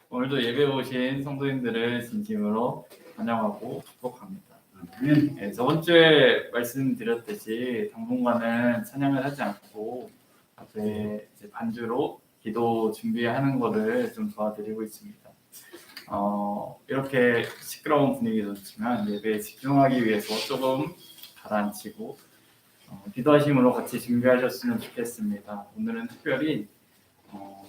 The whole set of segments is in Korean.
오늘도 예배 오신 성도님들을 진심으로 환영하고 축복합니다. 네, 저번 주에 말씀드렸듯이 당분간은 찬양을 하지 않고 앞에 이제 반주로 기도 준비하는 거를 좀 도와드리고 있습니다. 이렇게 시끄러운 분위기도 좋지만 예배에 집중하기 위해서 조금 가라앉히고 기도하심으로 같이 준비하셨으면 좋겠습니다. 오늘은 특별히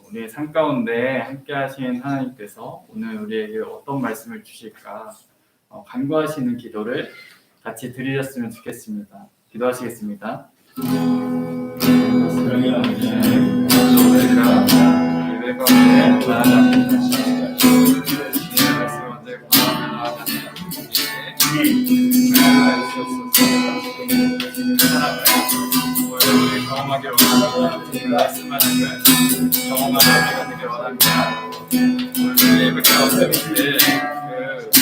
우리의 삶 가운데 함께 하신 하나님께서 오늘 우리에게 어떤 말씀을 주실까 간구하시는 기도를 같이 드리셨으면 좋겠습니다. 기도하시겠습니다. 사랑의 아버지, 우리가 예배 가운데 나아갑니다. 말씀 언제 나아갑니다. 우리 경험하기를 원합니다. 말씀하는 걸 경험하는 우리가 되길 원합니다. 오늘 예배 가운데 그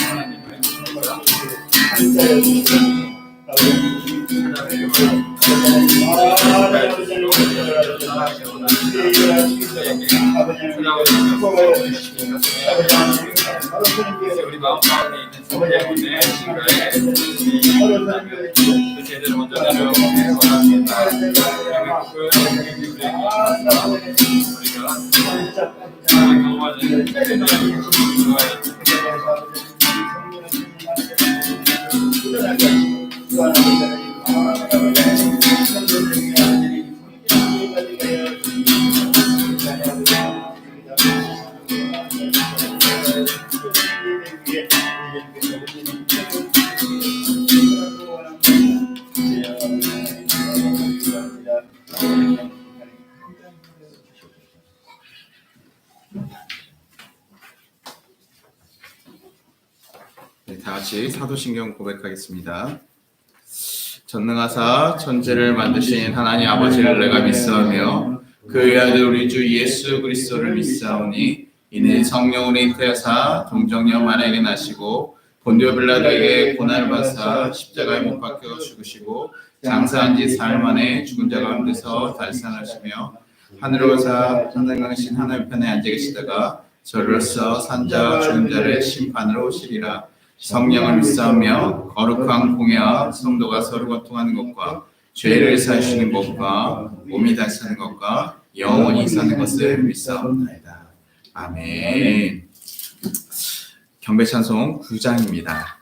하나님을 우리 마음 가운데 있는 성령의 신가에 제대로 먼저 내려오기를 원합니다. 우리가 경험하는 네, 다 같이 사도신경 고백하겠습니다. 전능하사 천지를 만드신 하나님 아버지를 내가 믿사오며 그의 아들 우리 주 예수 그리스도를 믿사오니 이는 성령으로 잉태하사 동정녀 마리아에게 나시고 본디오 빌라도에게 고난을 받으사 십자가에 못 박혀 죽으시고 장사한 지 사흘 만에 죽은 자 가운데서 달산하시며 하늘로 오사 전능하신 하나님 편에 앉아 계시다가 저로서 산자와 죽은 자를 심판으로 오시리라. 성령을 믿사오며 거룩한 공예와 성도가 서로 고통하는 것과 죄를 사하시는 것과 몸이 다시 사는 것과 영원히 사는 것을 믿사옵나이다. 아멘. 경배찬송 9장입니다.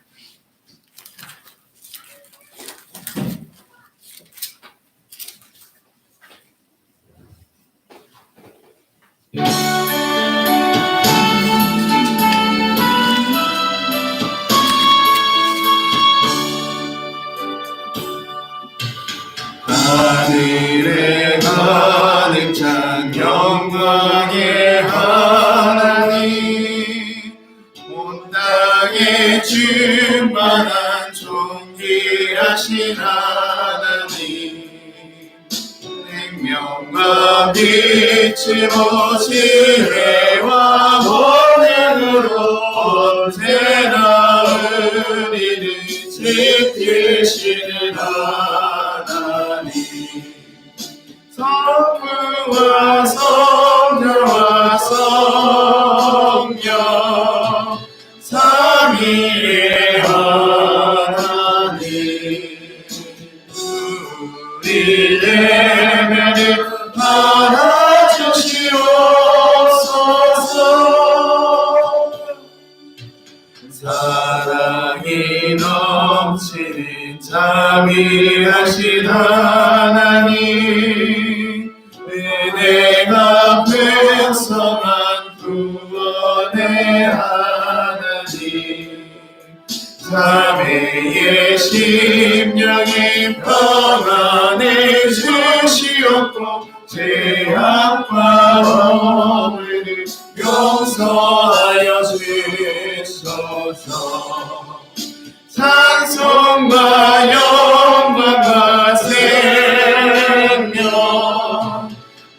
하늘에 가득 찬 영광의 하나님 온 땅에 충만한 존귀하신 하나님 생명과 빛을 오신 해와 보냄으로 언제나 우리를 지키시는 하나님 성부와 성자와 성령 삼위의 하나님 우리 내면을 알아주시옵소서. 사랑이 넘치는 자비하신 하나님 은혜가 풍성한 구원의 하나님 자매의 심령이 평안해 주시옵고 죄악과 허물을 용서하여 주소서. 찬송과 영광과 생명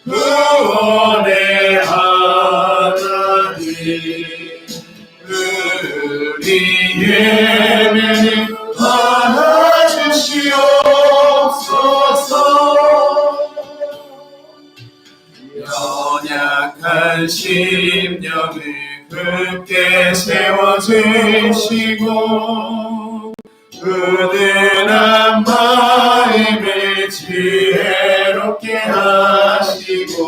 구원의 하나님 우리 예배를 받아주시옵소서. 심령을 굳게 세워주시고 부드러운 마음을 지혜롭게 하시고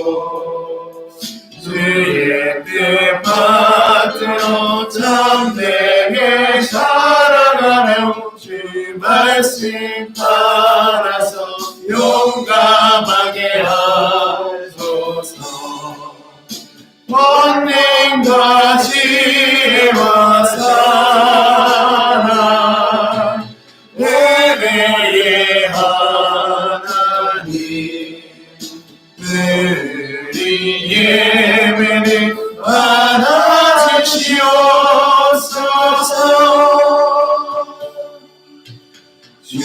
주의 뜻 받들어 참되게 살아가며 주 말씀 따라서 용감하게 하소서. 권능과 지혜와 사랑 예배의 하나님 우리 예배를 받아주시옵소서. 주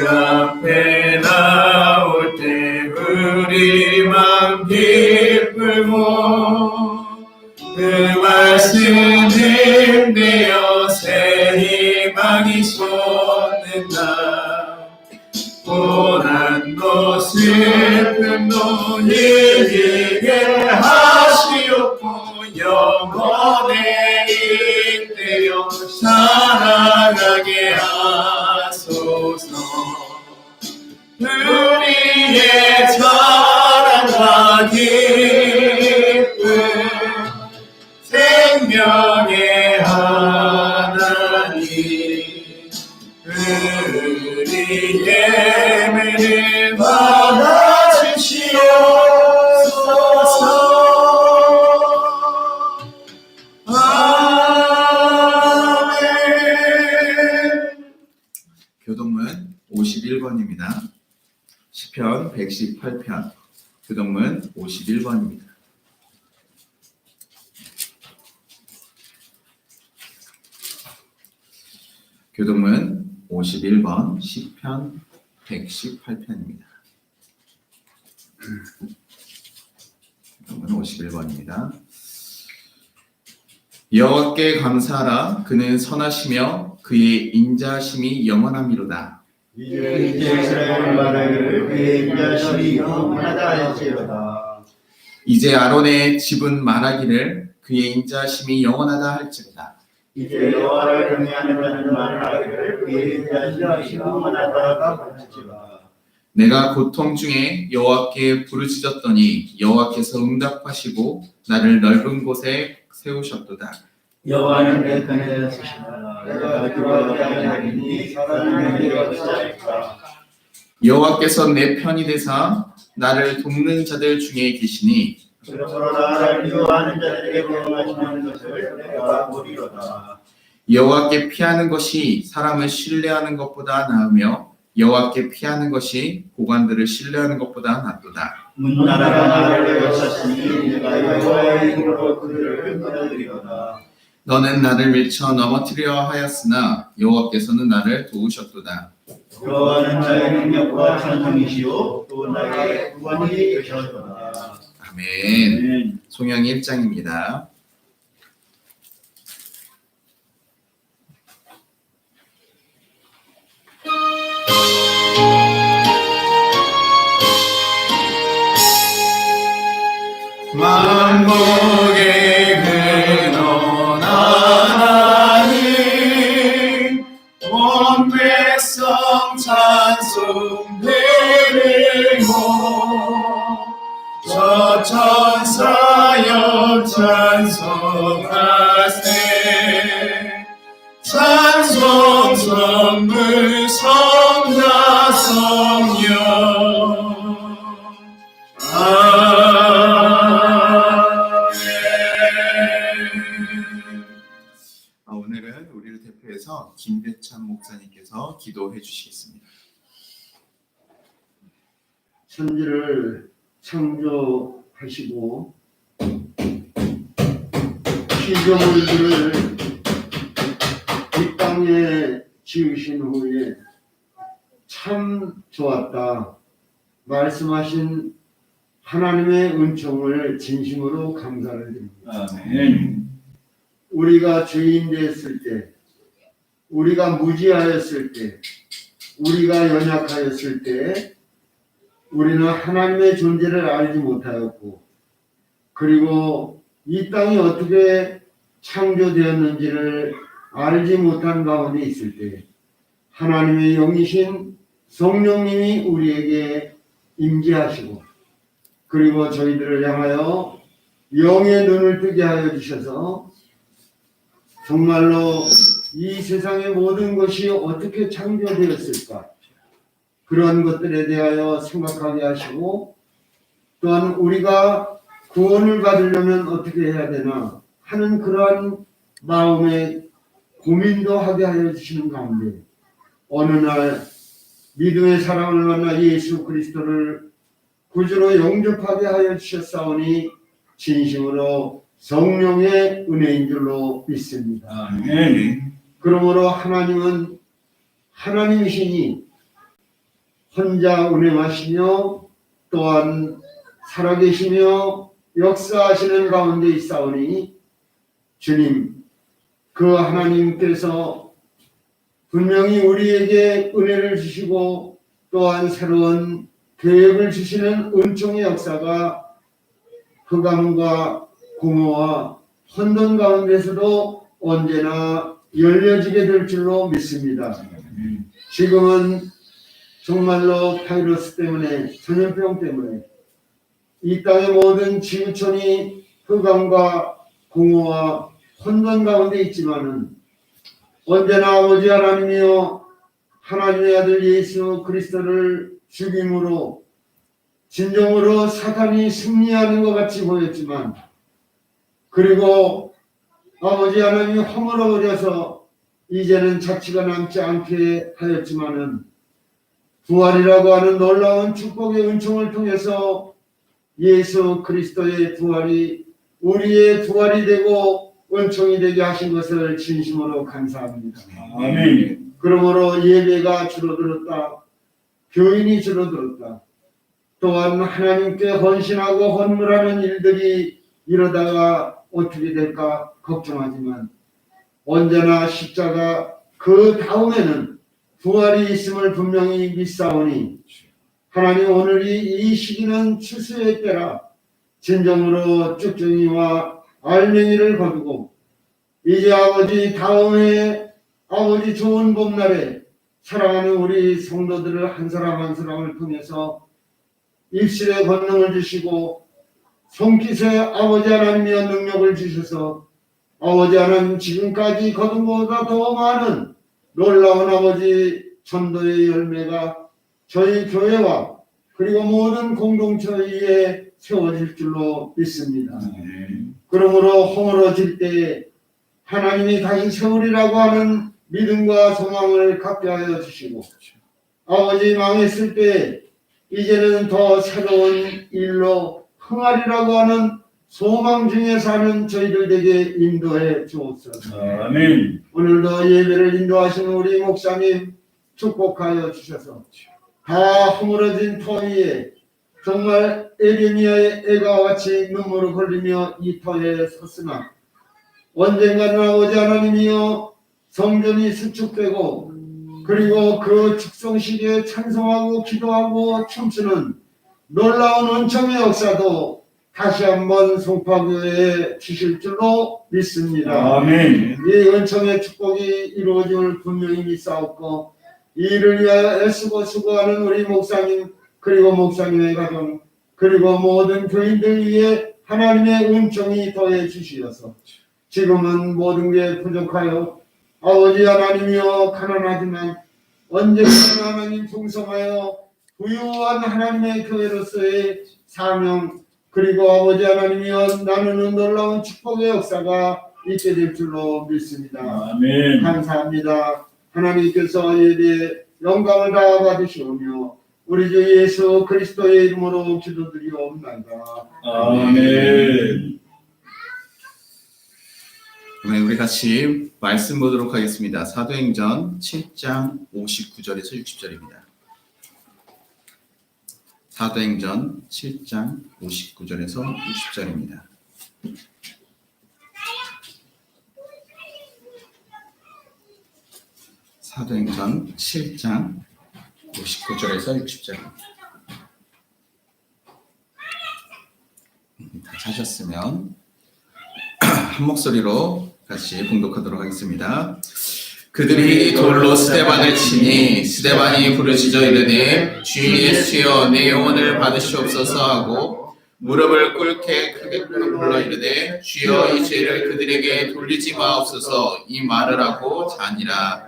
앞에 나올 때 우리 맘 기쁘고 그 말씀 힘내어 새 희망이 솟는다. 고난도 슬픔도 이기게 하시옵고 영원에 인내어 살아가게 하소서. 우리의 자랑과 기쁨 생명의 하나님 우리 예배를 받아주시옵소서. 아멘. 교동문 51번입니다. 시편 118편 교동문 51번입니다. 교동문 51번 시편 118편입니다. 교동문 51번입니다. 여호와께 감사하라. 그는 선하시며 그의 인자하심이 영원함이로다. 이제 이스라엘 말하기를 그의 인자심이 영원하다 할지어다. 이제 아론의 집은 말하기를 그의 인자하심이 영원하다 할지어다. 이제 여호와를 경외하는 자는 말하기를 그의 인자심이 영원하다 할지어다. 내가 고통 중에 여호와께 부르짖었더니 여호와께서 응답하시고 나를 넓은 곳에 세우셨도다. 여호와는 내 편에 서시다. 내가 그와 대하리니 사람을 내가 붙잡다. 여호와께서 내 편이 되사 나를 돕는 자들 중에 계시니 그러므로 나를 미워하는 자들에게 명하시는 것을 내가 보리로다. 여호와께 피하는 것이 사람을 신뢰하는 것보다 나으며 여호와께 피하는 것이 고관들을 신뢰하는 것보다 낫도다. 문나라가 나를 여셨으니 내가 여호와의 이름으로 그들을 끌어들이로다. 너는 나를 밀쳐 넘어뜨려 하였으나 여호와께서는 나를 도우셨도다. 여호와는 나의 능력과 찬송이시요 또 나의 구원이 되셨도다. 아멘. 송영 1장입니다. 만복의 근원 하나님 온 백성 찬송 드리고 저 천사여 찬송하세 찬송 선물 성자 성령 오늘은 우리를 대표해서 김대찬 목사님께서 기도해 주시겠습니다. 천지를 창조하시고 피조물들을 이 땅에 지으신 후에 참 좋았다 말씀하신 하나님의 은총을 진심으로 감사를 드립니다. 아멘. 우리가 죄인 됐을 때, 우리가 무지하였을 때, 우리가 연약하였을 때 우리는 하나님의 존재를 알지 못하였고 그리고 이 땅이 어떻게 창조되었는지를 알지 못한 가운데 있을 때 하나님의 영이신 성령님이 우리에게 임재하시고 그리고 저희들을 향하여 영의 눈을 뜨게 하여 주셔서 정말로 이 세상의 모든 것이 어떻게 창조되었을까 그런 것들에 대하여 생각하게 하시고 또한 우리가 구원을 받으려면 어떻게 해야 되나 하는 그러한 마음의 고민도 하게 하여 주시는 가운데 어느 날 믿음의 사랑을 만나 예수 그리스도를 구주로 영접하게 하여 주셨사오니 진심으로 성령의 은혜인 줄로 믿습니다. 아멘. 그러므로 하나님은 하나님이시니 혼자 운행하시며 또한 살아계시며 역사하시는 가운데 있사오니 주님 그 하나님께서 분명히 우리에게 은혜를 주시고 또한 새로운 계획을 주시는 은총의 역사가 흑암과 공허와 혼돈 가운데서도 언제나 열려지게 될 줄로 믿습니다. 지금은 정말로 바이러스 때문에 전염병 때문에 이 땅의 모든 지구촌이 흑암과 공허와 혼돈 가운데 있지만은 언제나 아버지 하나님이여 하나님의 아들 예수 그리스도를 죽임으로 진정으로 사탄이 승리하는 것 같이 보였지만 그리고 아버지 하나님이 허물어버려서 이제는 자취가 남지 않게 하였지만은 부활이라고 하는 놀라운 축복의 은총을 통해서 예수 그리스도의 부활이 우리의 부활이 되고 은총이 되게 하신 것을 진심으로 감사합니다. 아멘. 그러므로 예배가 줄어들었다. 교인이 줄어들었다. 또한 하나님께 헌신하고 헌물하는 일들이 이러다가 어떻게 될까 걱정하지만 언제나 십자가 그 다음에는 부활이 있음을 분명히 믿사오니 하나님 오늘이 이 시기는 추수의 때라 진정으로 쭉쭉이와 알맹이를 거두고 이제 아버지 다음에 아버지 좋은 봄날에 사랑하는 우리 성도들을 한 사람 한 사람을 통해서 입술의 권능을 주시고 손깃에 아버지 하나님의 능력을 주셔서 아버지 하나님 지금까지 거둔 것보다 더 많은 놀라운 아버지 전도의 열매가 저희 교회와 그리고 모든 공동체에 세워질 줄로 믿습니다. 그러므로 허물어질 때 하나님이 다시 세우리라고 하는 믿음과 소망을 갖게 하여 주시고 아버지 망했을 때 이제는 더 새로운 일로 흥하리라고 하는 소망 중에 사는 저희들에게 인도해 주옵소서. 아멘. 오늘도 예배를 인도하시는 우리 목사님 축복하여 주셔서 다 허물어진 터 위에 정말 에레미야의 애가 같이 눈물을 흘리며 이 터에 섰으나 언젠가는 아버지 하나님이여 성전이 수축되고 그리고 그 축성식에 찬송하고 기도하고 춤추는 놀라운 은총의 역사도 다시 한번 송파교회에 주실 줄로 믿습니다. 아멘. 이 은총의 축복이 이루어짐을 분명히 믿사옵고 이 일을 위하여 애쓰고 수고하는 우리 목사님 그리고 목사님의 가정 그리고 모든 교인들 위해 하나님의 은총이 더해 주시어서 지금은 모든 게 부족하여 아버지 하나님이여 가난하지만 언제나 하나님 풍성하여 부유한 하나님의 교회로서의 사명 그리고 아버지 하나님이여 나누는 놀라운 축복의 역사가 있게 될 줄로 믿습니다. 아멘. 감사합니다. 하나님께서 예배에 영광을 다 받으시오며 우리 주 예수 그리스도의 이름으로 기도드리옵나이다. 아멘. 네, 우리 같이 말씀 보도록 하겠습니다. 사도행전 7장 59절에서 60절입니다. 사도행전 7장 59절에서 60절입니다. 사도행전 7장 59절에서 60절입니다. 다 찾았으면 한 목소리로 같이 봉독하도록 하겠습니다. 그들이 돌로 스데반을 치니 스데반이 부르짖어 이르되 주인 예수여 내 영혼을 받으시옵소서 하고 무릎을 꿇게 크게 불러 이르되 주여 이 죄를 그들에게 돌리지 마옵소서 이 말을 하고 자니라.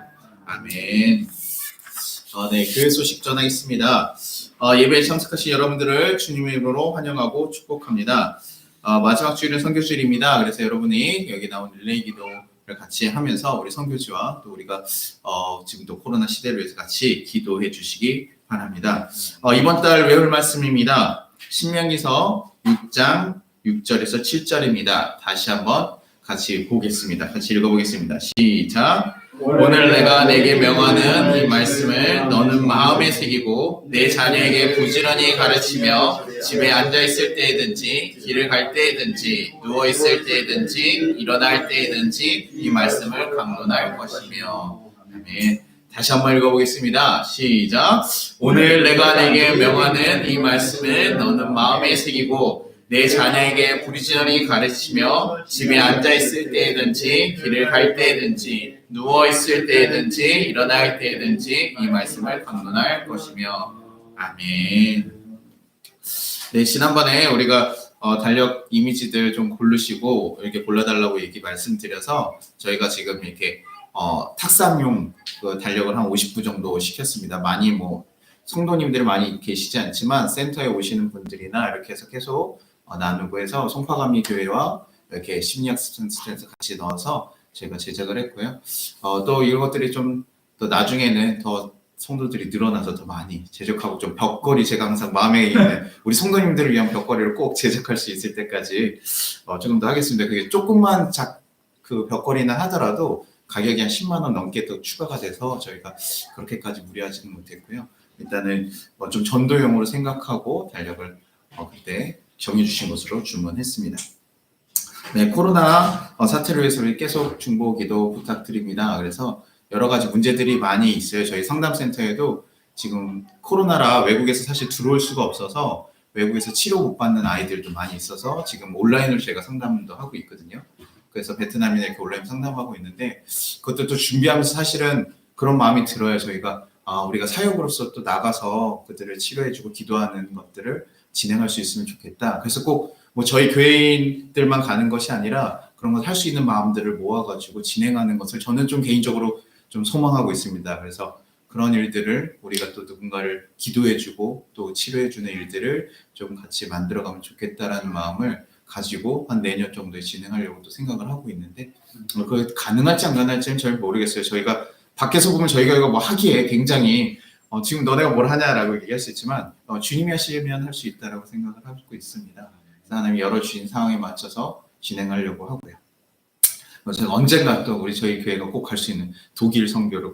아멘. 네, 교회 소식 전하겠습니다. 예배에 참석하신 여러분들을 주님의 이름으로 환영하고 축복합니다. 마지막 주일은 선교주일입니다. 그래서 여러분이 여기 나온 릴레이 기도를 같이 하면서 우리 선교지와 또 우리가 지금 또 코로나 시대를 위해서 같이 기도해 주시기 바랍니다. 이번 달 외울 말씀입니다. 신명기서 6장 6절에서 7절입니다. 다시 한번 같이 보겠습니다. 같이 읽어보겠습니다. 시작. 오늘 내가 내게 명하는 이 말씀을 너는 마음에 새기고 내 자녀에게 부지런히 가르치며 집에 앉아있을 때에든지 길을 갈 때에든지 누워있을 때에든지 일어날 때에든지 이 말씀을 강론할 것이며. 아멘. 다시 한번 읽어보겠습니다. 시작. 오늘 내가 내게 명하는 이 말씀을 너는 마음에 새기고 내 자녀에게 부지런히 가르치며 집에 앉아있을 때에든지 길을 갈 때에든지 누워있을 때에든지 일어날 때에든지 이 말씀을 강론할 것이며. 아멘. 네, 지난번에 우리가 달력 이미지들 좀 고르시고 이렇게 골라달라고 말씀드려서 저희가 지금 이렇게 탁상용 그 달력을 한 50부 정도 시켰습니다. 많이 성도님들이 많이 계시지 않지만 센터에 오시는 분들이나 이렇게 해서 계속 나누고 해서 송파감리 교회와 이렇게 심리학습센터에서 같이 넣어서 제가 제작을 했고요. 또 이것들이 좀 또 나중에는 더 성도들이 늘어나서 더 많이 제작하고 좀 벽걸이 제가 항상 마음에 있는 우리 성도님들을 위한 벽걸이를 꼭 제작할 수 있을 때까지 조금 더 하겠습니다. 그게 조금만 그 벽걸이나 하더라도 가격이 한 10만 원 넘게 또 추가가 돼서 저희가 그렇게까지 무리하지는 못했고요. 일단은 좀 전도용으로 생각하고 달력을 그때 정해주신 것으로 주문했습니다. 네, 코로나 사태를 위해서 우리 계속 중보기도 부탁드립니다. 그래서 여러 가지 문제들이 많이 있어요. 저희 상담센터에도 지금 코로나라 외국에서 사실 들어올 수가 없어서 외국에서 치료 못 받는 아이들도 많이 있어서 지금 온라인으로 제가 상담도 하고 있거든요. 그래서 베트남이나 이렇게 온라인 상담하고 있는데 그것도 준비하면서 사실은 그런 마음이 들어요. 저희가 우리가 사역으로서 또 나가서 그들을 치료해주고 기도하는 것들을 진행할 수 있으면 좋겠다. 그래서 꼭 저희 교회인들만 가는 것이 아니라 그런 걸 할 수 있는 마음들을 모아가지고 진행하는 것을 저는 좀 개인적으로 좀 소망하고 있습니다. 그래서 그런 일들을 우리가 또 누군가를 기도해주고 또 치료해주는 일들을 좀 같이 만들어가면 좋겠다라는 마음을 가지고 한 내년 정도에 진행하려고 또 생각을 하고 있는데 그 가능할지 안 가능할지는 잘 모르겠어요. 저희가 밖에서 보면 저희가 이거 하기에 굉장히 지금 너네가 뭘 하냐라고 얘기할 수 있지만 주님이 하시면 할 수 있다라고 생각을 하고 있습니다. 하나님이 열어주신 상황에 맞춰서 진행하려고 하고요. 제가 언젠가 또 저희 교회가 꼭 갈 수 있는 독일 선교로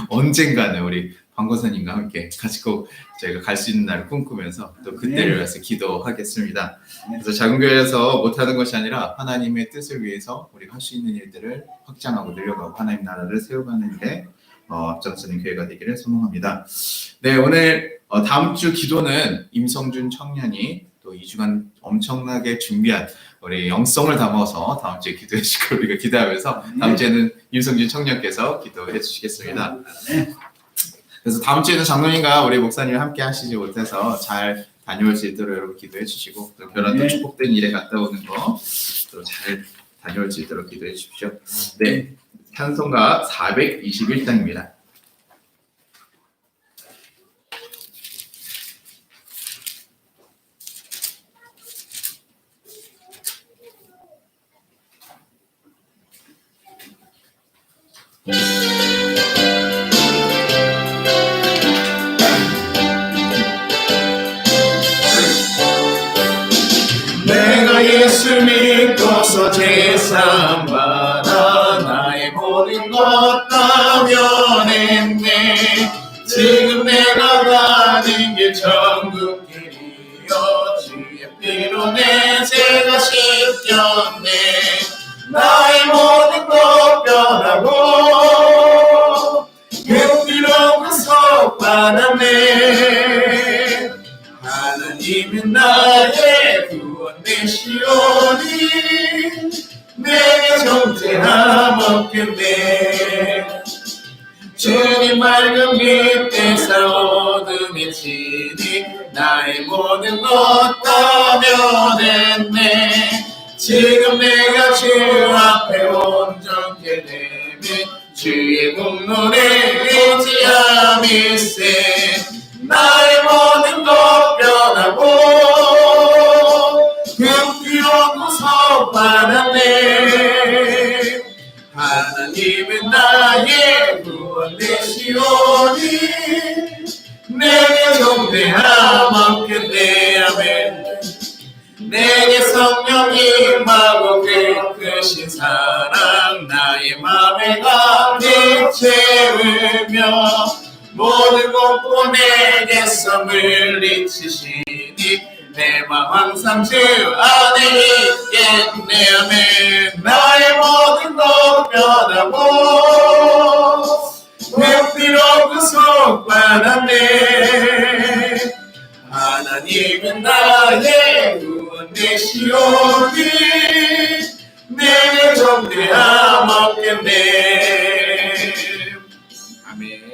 언젠가는 우리 방거사님과 함께 같이 꼭 저희가 갈 수 있는 날을 꿈꾸면서 또 그때를 위해서 기도하겠습니다. 그래서 작은 교회에서 못하는 것이 아니라 하나님의 뜻을 위해서 우리가 할 수 있는 일들을 확장하고 늘려가고 하나님 나라를 세워가는 데 앞장서는 교회가 되기를 소망합니다. 네, 오늘 다음 주 기도는 임성준 청년이 또 2주간 엄청나게 준비한 우리 영성을 담아서 다음 주에 기도해 주시고 우리가 기도하면서 다음 주에는 임성준 청년께서 기도해 주시겠습니다. 그래서 다음 주에는 장로님과 우리 목사님 함께 하시지 못해서 잘 다녀올 수 있도록 여러분 기도해 주시고 또 결혼도 축복된 일에 갔다 오는 거 또 잘 다녀올 수 있도록 기도해 주십시오. 네, 찬송가 421장입니다. 내가 예수 믿고서 제삼 받아 나의 모든 것 다 면했네. 지금 내가 가는 길 천국 길이여 주의 피로 내 죄가 씻겼네. 나의 모든 것 변하고 용기로 구속받았네. 하나님은 나의 구원 되시오니 내 없겠네. 주님 맑은 빛에서 어둠이 지니 나의 모든 것 떠면했네. 지금 내가 주 앞에 온전히 내민 주의 공로를 의지함일세. 나의 모든 것 변하고 그 피로 구속받았네. 하나님은 나의 구원 되시오니 내게 정죄함 없겠네. 아멘. 내게 성령 임하고 깨끗신 사랑 나의 맘에 가득 채우며 모든 공포 내게서 물리치시니 내 맘 항상 주 안에 있겠네. 아멘. 나의 모든 것 변하고 그 피로 구속받았네. 하나님은 나의 구원 되시오니 내게 정죄함 없겠네. 아멘.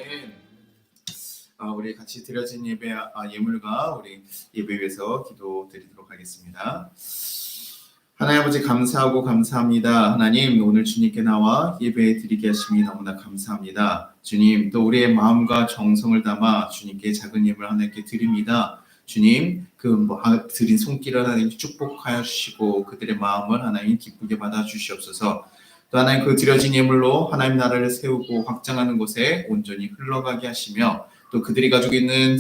우리 같이 드려진 예배 예물과 우리 예배 위해서 기도드리도록 하겠습니다. 하나님 아버지 감사하고 감사합니다. 하나님 오늘 주님께 나와 예배 드리게 하심이 너무나 감사합니다. 주님 또 우리의 마음과 정성을 담아 주님께 작은 예물 하나님께 드립니다. 주님 드린 손길을 하나님 축복하여 주시고 그들의 마음을 하나님 기쁘게 받아 주시옵소서. 또 하나님 그 드려진 예물로 하나님 나라를 세우고 확장하는 곳에 온전히 흘러가게 하시며 또 그들이 가지고 있는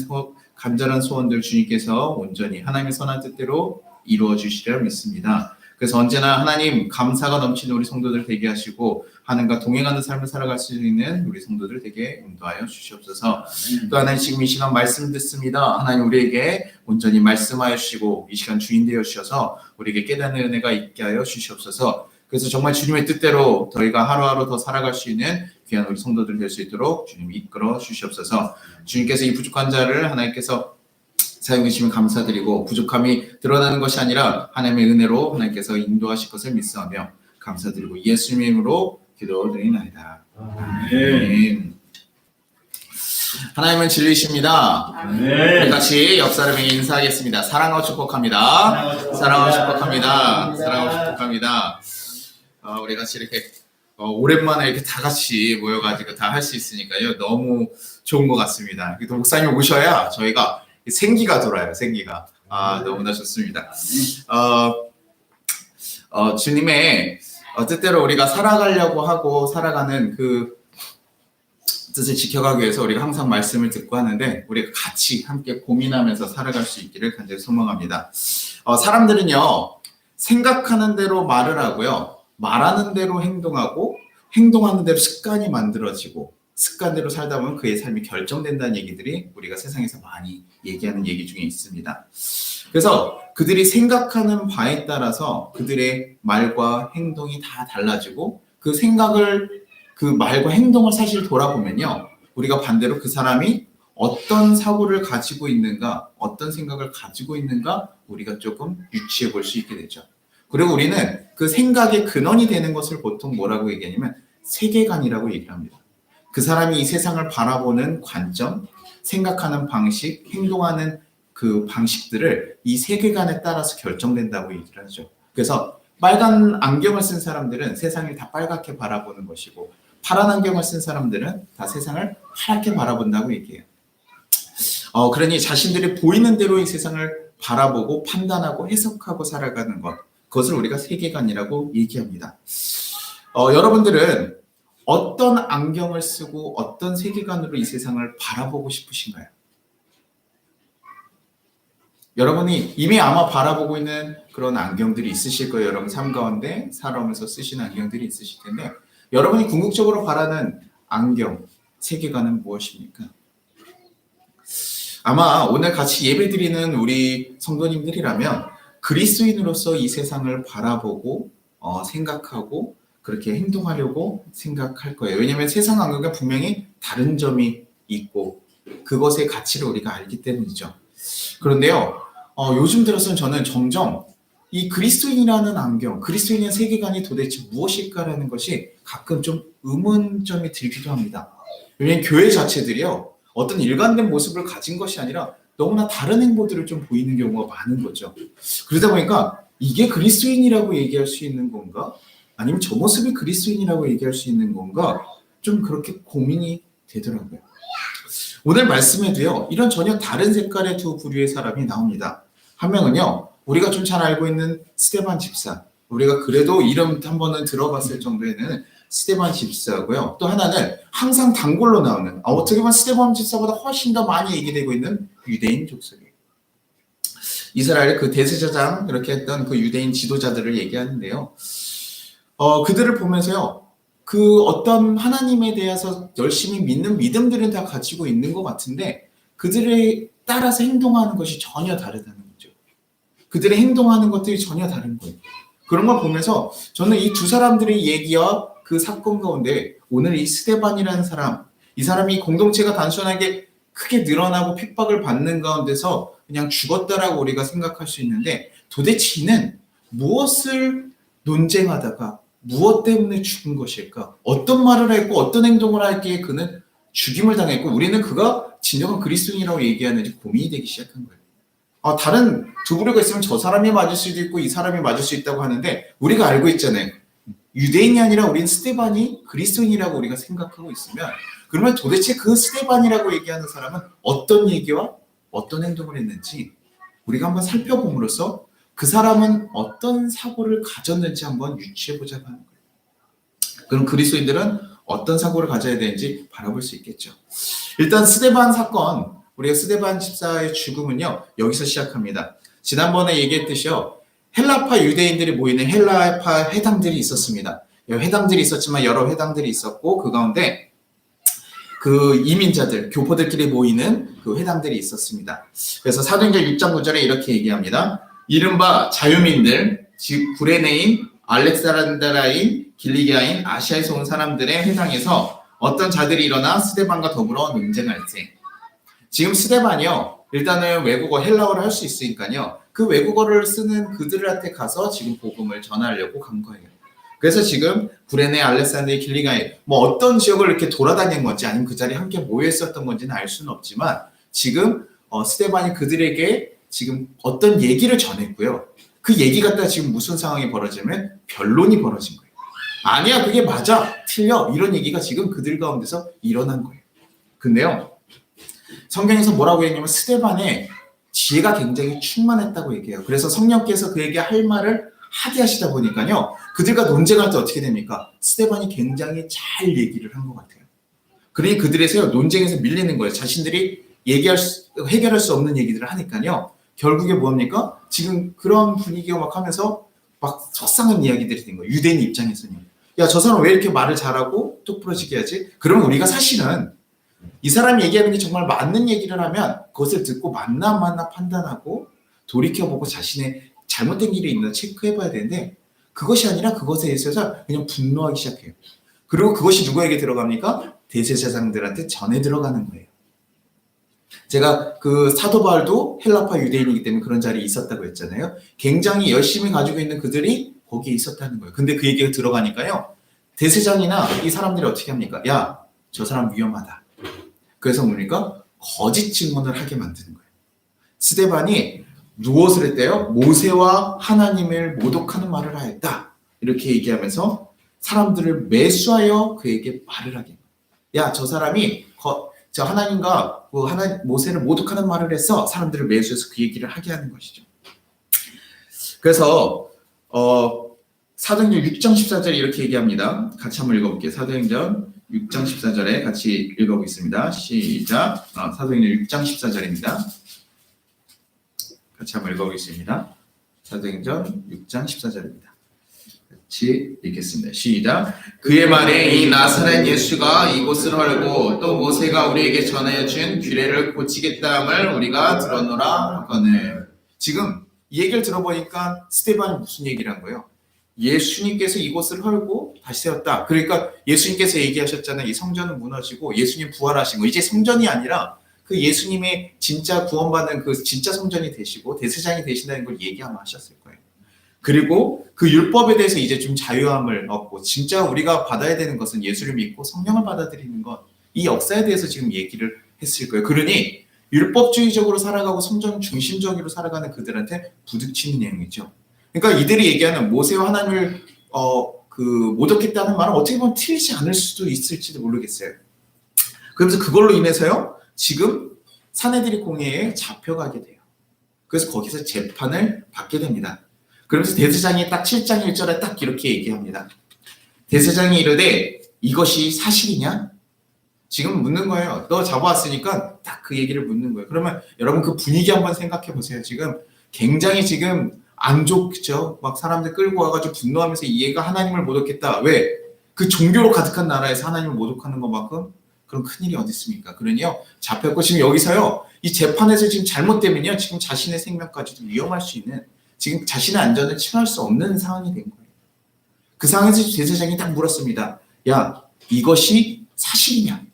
간절한 소원들 주님께서 온전히 하나님의 선한 뜻대로 이루어 주시리라 믿습니다. 그래서 언제나 하나님 감사가 넘치는 우리 성도들 되게 하시고 하나님과 동행하는 삶을 살아갈 수 있는 우리 성도들 되게 인도하여 주시옵소서. 또 하나님 지금 이 시간 말씀 듣습니다. 하나님 우리에게 온전히 말씀하여 주시고 이 시간 주인 되어 주셔서 우리에게 깨닫는 은혜가 있게 하여 주시옵소서. 그래서 정말 주님의 뜻대로 저희가 하루하루 더 살아갈 수 있는 귀한 우리 성도들 될 수 있도록 주님 이끌어 주시옵소서. 주님께서 이 부족한 자를 하나님께서 사용해 주시면 감사드리고 부족함이 드러나는 것이 아니라 하나님의 은혜로 하나님께서 인도하실 것을 믿사오며 감사드리고 예수님의 이름으로 기도드리나이다. 아멘. 하나님은 진리이십니다. 우리 같이 옆 사람에게 인사하겠습니다. 사랑하고 축복합니다. 사랑하고 축복합니다. 사랑하고 축복합니다. 우리 같이 이렇게 오랜만에 이렇게 다 같이 모여가지고 다 할 수 있으니까요. 너무 좋은 것 같습니다. 목사님 오셔야 저희가 생기가 돌아요. 생기가. 너무나 좋습니다. 주님의 뜻대로 우리가 살아가려고 하고 살아가는 그 뜻을 지켜가기 위해서 우리가 항상 말씀을 듣고 하는데 우리가 같이 함께 고민하면서 살아갈 수 있기를 간절히 소망합니다. 사람들은요. 생각하는 대로 말을 하고요. 말하는 대로 행동하고 행동하는 대로 습관이 만들어지고 습관대로 살다 보면 그의 삶이 결정된다는 얘기들이 우리가 세상에서 많이 얘기하는 얘기 중에 있습니다. 그래서 그들이 생각하는 바에 따라서 그들의 말과 행동이 다 달라지고 그 생각을 그 말과 행동을 사실 돌아보면요. 우리가 반대로 그 사람이 어떤 사고를 가지고 있는가 어떤 생각을 가지고 있는가 우리가 조금 유추해 볼 수 있게 되죠. 그리고 우리는 그 생각의 근원이 되는 것을 보통 뭐라고 얘기하냐면 세계관이라고 얘기를 합니다. 그 사람이 이 세상을 바라보는 관점, 생각하는 방식, 행동하는 그 방식들을 이 세계관에 따라서 결정된다고 얘기를 하죠. 그래서 빨간 안경을 쓴 사람들은 세상을 다 빨갛게 바라보는 것이고 파란 안경을 쓴 사람들은 다 세상을 하얗게 바라본다고 얘기해요. 그러니 자신들이 보이는 대로 이 세상을 바라보고 판단하고 해석하고 살아가는 것, 그것을 우리가 세계관이라고 얘기합니다. 여러분들은 어떤 안경을 쓰고 어떤 세계관으로 이 세상을 바라보고 싶으신가요? 여러분이 이미 아마 바라보고 있는 그런 안경들이 있으실 거예요. 여러분 삶 가운데 살아오면서 쓰시는 안경들이 있으실 텐데 여러분이 궁극적으로 바라는 안경, 세계관은 무엇입니까? 아마 오늘 같이 예배드리는 우리 성도님들이라면 그리스도인으로서 이 세상을 바라보고 생각하고 그렇게 행동하려고 생각할 거예요. 왜냐하면 세상 안경과 분명히 다른 점이 있고 그것의 가치를 우리가 알기 때문이죠. 그런데요, 요즘 들어서는 저는 점점 이 그리스도인이라는 안경, 그리스도인의 세계관이 도대체 무엇일까라는 것이 가끔 좀 의문점이 들기도 합니다. 왜냐하면 교회 자체들이요, 어떤 일관된 모습을 가진 것이 아니라 너무나 다른 행보들을 좀 보이는 경우가 많은 거죠. 그러다 보니까 이게 그리스도인이라고 얘기할 수 있는 건가? 아니면 저 모습이 그리스도인이라고 얘기할 수 있는 건가? 좀 그렇게 고민이 되더라고요. 오늘 말씀에도요, 이런 전혀 다른 색깔의 두 부류의 사람이 나옵니다. 한 명은요, 우리가 좀 잘 알고 있는 스데반 집사, 우리가 그래도 이름 한 번은 들어봤을 정도에는 스데반 집사고요. 또 하나는 항상 단골로 나오는, 어떻게 보면 스데반 집사보다 훨씬 더 많이 얘기되고 있는 유대인 족속이에요. 이스라엘 그 대제사장 이렇게 했던 그 유대인 지도자들을 얘기하는데요. 그들을 보면서요, 그 어떤 하나님에 대해서 열심히 믿는 믿음들은 다 가지고 있는 것 같은데 그들에 따라서 행동하는 것이 전혀 다르다는 거죠. 그들의 행동하는 것들이 전혀 다른 거예요. 그런 걸 보면서 저는 이 두 사람들의 얘기와 그 사건 가운데 오늘 이 스데반이라는 사람, 이 사람이 공동체가 단순하게 크게 늘어나고 핍박을 받는 가운데서 그냥 죽었다라고 우리가 생각할 수 있는데 도대체 이는 무엇을 논쟁하다가 무엇 때문에 죽은 것일까? 어떤 말을 했고 어떤 행동을 하기에 그는 죽임을 당했고 우리는 그가 진정한 그리스도인이라고 얘기하는지 고민이 되기 시작한 거예요. 다른 두 부류가 있으면 저 사람이 맞을 수도 있고 이 사람이 맞을 수 있다고 하는데 우리가 알고 있잖아요. 유대인이 아니라 우리는 스데반이 그리스도인이라고 우리가 생각하고 있으면 그러면 도대체 그 스데반이라고 얘기하는 사람은 어떤 얘기와 어떤 행동을 했는지 우리가 한번 살펴봄으로써 그 사람은 어떤 사고를 가졌는지 한번 유추해보자고 하는 거예요. 그럼 그리스도인들은 어떤 사고를 가져야 되는지 바라볼 수 있겠죠. 일단 스데반 사건, 우리가 스데반 집사의 죽음은요, 여기서 시작합니다. 지난번에 얘기했듯이요, 헬라파 유대인들이 모이는 헬라파 회당들이 있었습니다. 회당들이 있었지만 여러 회당들이 있었고 그 가운데 그 이민자들, 교포들끼리 모이는 그 회당들이 있었습니다. 그래서 사도행전 6장 9절에 이렇게 얘기합니다. 이른바 자유민들, 즉 구레네인, 알렉산드라인, 길리기아인, 아시아에서 온 사람들의 회당에서 어떤 자들이 일어나 스데반과 더불어 논쟁할세. 지금 스데반이요, 일단은 외국어 헬라어를 할 수 있으니까요, 그 외국어를 쓰는 그들한테 가서 지금 복음을 전하려고 간 거예요. 그래서 지금 구레네, 알렉산드리, 길리기아인 뭐 어떤 지역을 이렇게 돌아다닌 건지 아니면 그 자리에 함께 모여 있었던 건지는 알 수는 없지만 지금 스데반이 그들에게 지금 어떤 얘기를 전했고요. 그 얘기 갖다 지금 무슨 상황이 벌어지면 변론이 벌어진 거예요. 아니야, 그게 맞아, 틀려, 이런 얘기가 지금 그들 가운데서 일어난 거예요. 근데요, 성경에서 뭐라고 했냐면 스데반의 지혜가 굉장히 충만했다고 얘기해요. 그래서 성령께서 그에게 할 말을 하게 하시다 보니까요, 그들과 논쟁할 때 어떻게 됩니까? 스데반이 굉장히 잘 얘기를 한 것 같아요. 그러니 그들에서 논쟁에서 밀리는 거예요. 자신들이 해결할 수 없는 얘기들을 하니까요. 결국에 뭐합니까? 지금 그런 분위기가 막 하면서 막 속상한 이야기들이 된 거예요. 유대인 입장에서는. 야, 저 사람 왜 이렇게 말을 잘하고 똑부러지게 하지? 그러면 우리가 사실은 이 사람이 얘기하는 게 정말 맞는 얘기를 하면 그것을 듣고 맞나 안 맞나 판단하고 돌이켜보고 자신의 잘못된 길이 있나 체크해봐야 되는데 그것이 아니라 그것에 있어서 그냥 분노하기 시작해요. 그리고 그것이 누구에게 들어갑니까? 대제사장들한테 전해 들어가는 거예요. 제가 그 사도 바울도 헬라파 유대인이기 때문에 그런 자리에 있었다고 했잖아요. 굉장히 열심히 가지고 있는 그들이 거기에 있었다는 거예요. 근데 그 얘기가 들어가니까요, 대제사장이나 이 사람들이 어떻게 합니까? 야, 저 사람 위험하다. 그래서 뭡니까? 거짓 증언을 하게 만드는 거예요. 스데반이 무엇을 했대요? 모세와 하나님을 모독하는 말을 하였다. 이렇게 얘기하면서 사람들을 매수하여 그에게 말을 하게. 야, 저 사람이 저 하나님과 모세를 모독하는 말을 해서 사람들을 매수해서 그 얘기를 하게 하는 것이죠. 그래서 사도행전 6장 14절에 이렇게 얘기합니다. 같이 한번 읽어볼게요. 사도행전 6장 14절에 같이 읽어보겠습니다. 시작. 사도행전 6장 14절입니다. 같이 한번 읽어보겠습니다. 사도행전 6장 14절입니다. 같이 읽겠습니다. 시작. 그의 말에 이 나사렛 예수가 이곳을 헐고 또 모세가 우리에게 전하여 준 규례를 고치겠다함을 우리가 들었노라 하거늘. 지금 이 얘기를 들어보니까 스데반이 무슨 얘기를 한 거예요? 예수님께서 이곳을 헐고 다시 세웠다. 그러니까 예수님께서 얘기하셨잖아요. 이 성전은 무너지고 예수님 부활하신 거. 이제 성전이 아니라 그 예수님의 진짜 구원받는 그 진짜 성전이 되시고 대제사장이 되신다는 걸 얘기하면 하셨을 거예요. 그리고 그 율법에 대해서 이제 좀 자유함을 얻고 진짜 우리가 받아야 되는 것은 예수를 믿고 성령을 받아들이는 것, 이 역사에 대해서 지금 얘기를 했을 거예요. 그러니 율법주의적으로 살아가고 성전 중심적으로 살아가는 그들한테 부딪히는 내용이죠. 그러니까 이들이 얘기하는 모세와 하나님을 모독했다는 말은 어떻게 보면 틀리지 않을 수도 있을지도 모르겠어요. 그러면서 그걸로 인해서요, 지금 사내들이 공회에 잡혀가게 돼요. 그래서 거기서 재판을 받게 됩니다. 그러면서 대제사장이 딱 7장 1절에 딱 이렇게 얘기합니다. 대제사장이 이르되 이것이 사실이냐? 지금 묻는 거예요. 너 잡아왔으니까 딱 그 얘기를 묻는 거예요. 그러면 여러분 그 분위기 한번 생각해 보세요. 지금 굉장히 지금 안 좋죠. 막 사람들 끌고 와가지고 분노하면서 얘가 하나님을 모독했다. 왜? 그 종교로 가득한 나라에서 하나님을 모독하는 것만큼 그런 큰일이 어디 있습니까? 그러니요, 잡혔고 지금 여기서요, 이 재판에서 지금 잘못되면요, 지금 자신의 생명까지도 위험할 수 있는, 지금 자신의 안전을 취할 수 없는 상황이 된 거예요. 그 상황에서 대제사장이 딱 물었습니다. 야, 이것이 사실이냐?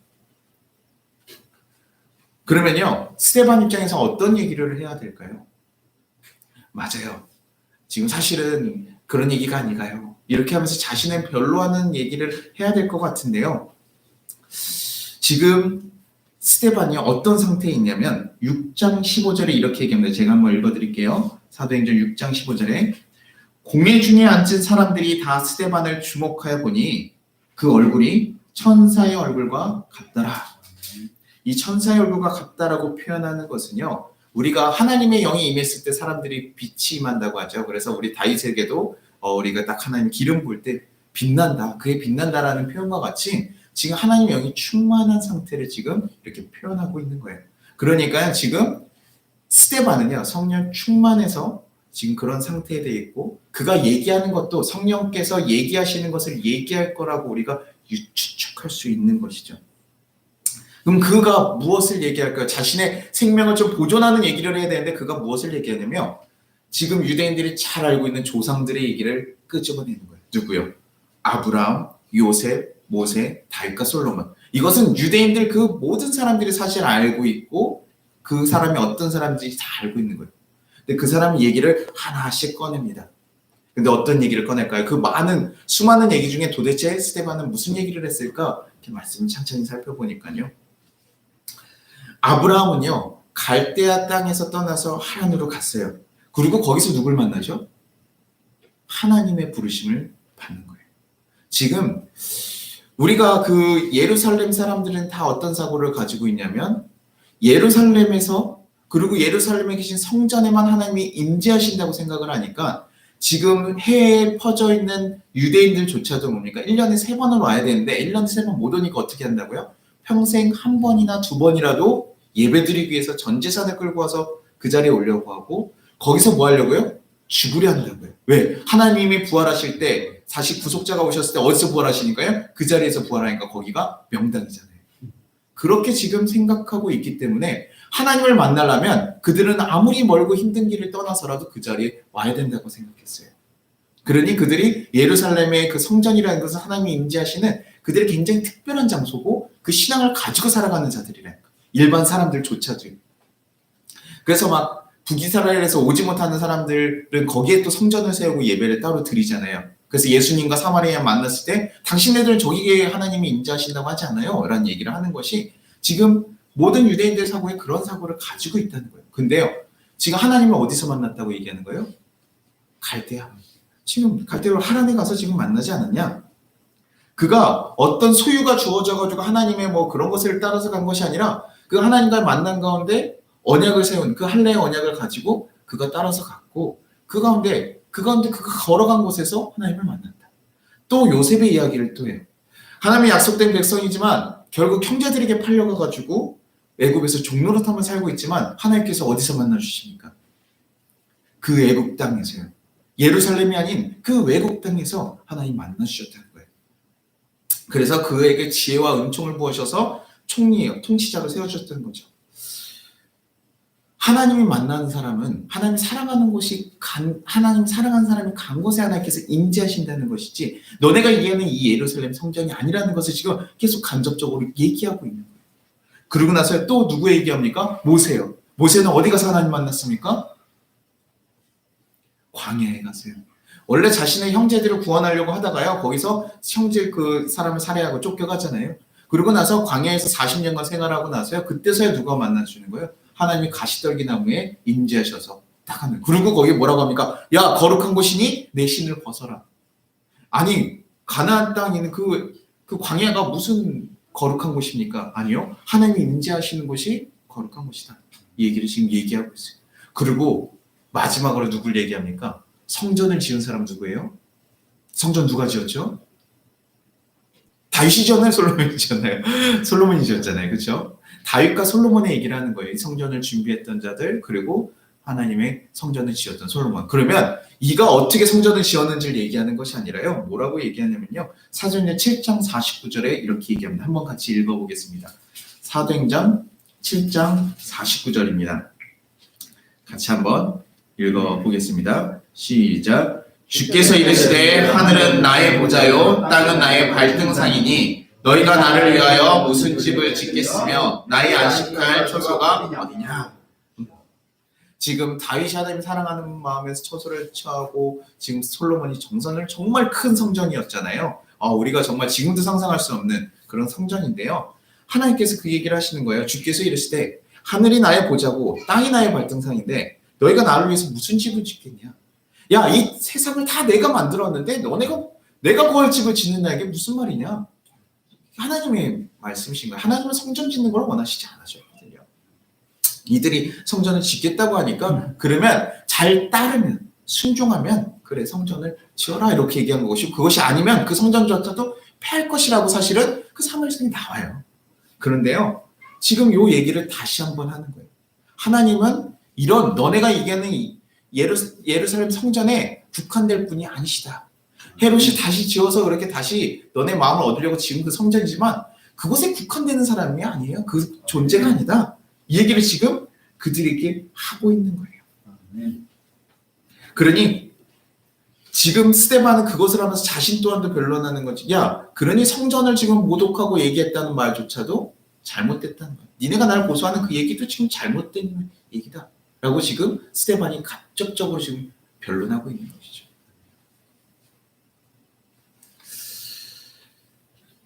그러면요, 스데반 입장에서 어떤 얘기를 해야 될까요? 맞아요. 지금 사실은 그런 얘기가 아니가요. 이렇게 하면서 자신을 변로하는 얘기를 해야 될 것 같은데요. 지금 스데반이 어떤 상태에 있냐면 6장 15절에 이렇게 얘기합니다. 제가 한번 읽어드릴게요. 사도행전 6장 15절에 공회 중에 앉은 사람들이 다 스데반을 주목하여 보니 그 얼굴이 천사의 얼굴과 같더라. 이 천사의 얼굴과 같다라고 표현하는 것은요, 우리가 하나님의 영이 임했을 때 사람들이 빛이 임한다고 하죠. 그래서 우리 다윗에게도 우리가 딱 하나님 기름 부을 때 빛난다, 그게 빛난다라는 표현과 같이 지금 하나님의 영이 충만한 상태를 지금 이렇게 표현하고 있는 거예요. 그러니까 지금 스데반은요, 성령 충만해서 지금 그런 상태에 되어 있고, 그가 얘기하는 것도 성령께서 얘기하시는 것을 얘기할 거라고 우리가 추측할 수 있는 것이죠. 그럼 그가 무엇을 얘기할까요? 자신의 생명을 좀 보존하는 얘기를 해야 되는데 그가 무엇을 얘기하냐면 지금 유대인들이 잘 알고 있는 조상들의 얘기를 끄집어내는 거예요. 누구요? 아브라함, 요셉, 모세, 다윗과 솔로몬. 이것은 유대인들 그 모든 사람들이 사실 알고 있고 그 사람이 어떤 사람인지 다 알고 있는 거예요. 근데 그 사람 얘기를 하나씩 꺼냅니다. 근데 어떤 얘기를 꺼낼까요? 그 수많은 얘기 중에 도대체 스데반은 무슨 얘기를 했을까? 이렇게 말씀을 천천히 살펴보니까요. 아브라함은요, 갈대아 땅에서 떠나서 하란으로 갔어요. 그리고 거기서 누굴 만나죠? 하나님의 부르심을 받는 거예요. 지금 우리가 그 예루살렘 사람들은 다 어떤 사고를 가지고 있냐면 예루살렘에서, 그리고 예루살렘에 계신 성전에만 하나님이 임재하신다고 생각을 하니까 지금 해외에 퍼져 있는 유대인들조차도 뭡니까? 1년에 3번은 와야 되는데 1년에 3번 못 오니까 어떻게 한다고요? 평생 한 번이나 두 번이라도 예배드리기 위해서 전 재산을 끌고 와서 그 자리에 오려고 하고, 거기서 뭐 하려고요? 죽으려 한다고요. 왜? 하나님이 부활하실 때, 다시 구속자가 오셨을 때 어디서 부활하시니까요? 그 자리에서 부활하니까 거기가 명당이잖아요. 그렇게 지금 생각하고 있기 때문에 하나님을 만나려면 그들은 아무리 멀고 힘든 길을 떠나서라도 그 자리에 와야 된다고 생각했어요. 그러니 그들이 예루살렘의 그 성전이라는 것은 하나님이 임재하시는 그들의 굉장히 특별한 장소고 그 신앙을 가지고 살아가는 자들이래. 일반 사람들조차도. 그래서 막 북이스라엘에서 오지 못하는 사람들은 거기에 또 성전을 세우고 예배를 따로 드리잖아요. 그래서 예수님과 사마리아 만났을 때 당신네들은 저기에 하나님이 임재하신다고 하지 않아요? 라는 얘기를 하는 것이 지금 모든 유대인들 사고에 그런 사고를 가지고 있다는 거예요. 근데요, 지금 하나님을 어디서 만났다고 얘기하는 거예요? 갈대아. 지금 갈대아로 하란에 가서 지금 만나지 않았냐? 그가 어떤 소유가 주어져가지고 하나님의 뭐 그런 것을 따라서 간 것이 아니라 그 하나님과 만난 가운데 언약을 세운 그 할례의 언약을 가지고 그가 따라서 갔고, 그 가운데 그가 걸어간 곳에서 하나님을 만난다. 또 요셉의 이야기를 또 해요. 하나님의 약속된 백성이지만 결국 형제들에게 팔려가가지고 애굽에서 종노릇하며 살고 있지만 하나님께서 어디서 만나주십니까? 그 애굽 땅에서요. 예루살렘이 아닌 그 외국 땅에서 하나님 만나주셨다는 거예요. 그래서 그에게 지혜와 은총을 부으셔서 통치자로 세워주셨다는 거죠. 하나님이 만나는 사람은 하나님 사랑하는 곳이 하나님 사랑하는 사람이 간 곳에 하나님께서 임재하신다는 것이지 너네가 이해하는 이 예루살렘 성전이 아니라는 것을 지금 계속 간접적으로 얘기하고 있는 거예요. 그러고 나서 또 누구 얘기합니까? 모세요. 모세는 어디 가서 하나님 만났습니까? 광야에 가서요. 원래 자신의 형제들을 구원하려고 하다가요, 거기서 형제 그 사람을 살해하고 쫓겨가잖아요. 그러고 나서 광야에서 40년간 생활하고 나서요, 그때서야 누가 만나주는 거예요? 하나님이 가시떨기 나무에 임재하셔서 딱 하는. 그리고 거기 뭐라고 합니까? 야, 거룩한 곳이니 내 신을 벗어라. 아니, 가나안 땅에 있는 그 광야가 무슨 거룩한 곳입니까? 아니요. 하나님이 임재하시는 곳이 거룩한 곳이다. 이 얘기를 지금 얘기하고 있어요. 그리고 마지막으로 누굴 얘기합니까? 성전을 지은 사람 누구예요? 성전 누가 지었죠? 다윗이 지었나요? 솔로몬이 지었나요? 솔로몬이 지었잖아요. 그렇죠? 다윗과 솔로몬의 얘기를 하는 거예요. 이 성전을 준비했던 자들, 그리고 하나님의 성전을 지었던 솔로몬. 그러면 이가 어떻게 성전을 지었는지를 얘기하는 것이 아니라요, 뭐라고 얘기하냐면요, 사도행전 7장 49절에 이렇게 얘기합니다. 한번 같이 읽어보겠습니다. 사도행전 7장 49절입니다. 같이 한번 읽어보겠습니다. 시작. 주께서 이르시되 하늘은 나의 보좌요 땅은 나의 발등상이니 너희가 나를 위하여 무슨 집을 짓겠으며 나의 안식할 처소가 어디냐. 지금 다윗이 하나님 사랑하는 마음에서 처소를 취하고, 지금 솔로몬이 정성을 정말 큰 성전이었잖아요. 우리가 정말 지금도 상상할 수 없는 그런 성전인데요, 하나님께서 그 얘기를 하시는 거예요. 주께서 이르시되 하늘이 나의 보좌고 땅이 나의 발등상인데 너희가 나를 위해서 무슨 집을 짓겠냐. 야, 이 세상을 다 내가 만들었는데 내가 그걸 집을 짓는다, 이게 무슨 말이냐. 하나님의 말씀이신 거예요. 하나님은 성전 짓는 걸 원하시지 않으셨거든요. 이들이 성전을 짓겠다고 하니까, 그러면 잘 따르면, 순종하면 그래 성전을 지어라 이렇게 얘기한 것이고, 그것이 아니면 그 성전조차도 폐할 것이라고 사실은 그 사무엘상에 나와요. 그런데요, 지금 요 얘기를 다시 한번 하는 거예요. 하나님은 이런 너네가 얘기하는 이 예루살렘 성전에 국한될 분이 아니시다. 헤롯이 다시 지어서 그렇게 다시 너네 마음을 얻으려고 지은 그 성전이지만 그곳에 국한되는 사람이 아니에요. 그 존재가 아니다. 이 얘기를 지금 그들에게 하고 있는 거예요. 그러니 지금 스데반은 그것을 하면서 자신 또한도 변론하는 거지. 야, 그러니 성전을 지금 모독하고 얘기했다는 말조차도 잘못됐다는 거야. 니네가 날 고소하는 그 얘기도 지금 잘못된 얘기다 라고 지금 스데반이 간접적으로 지금 변론하고 있는 것이죠.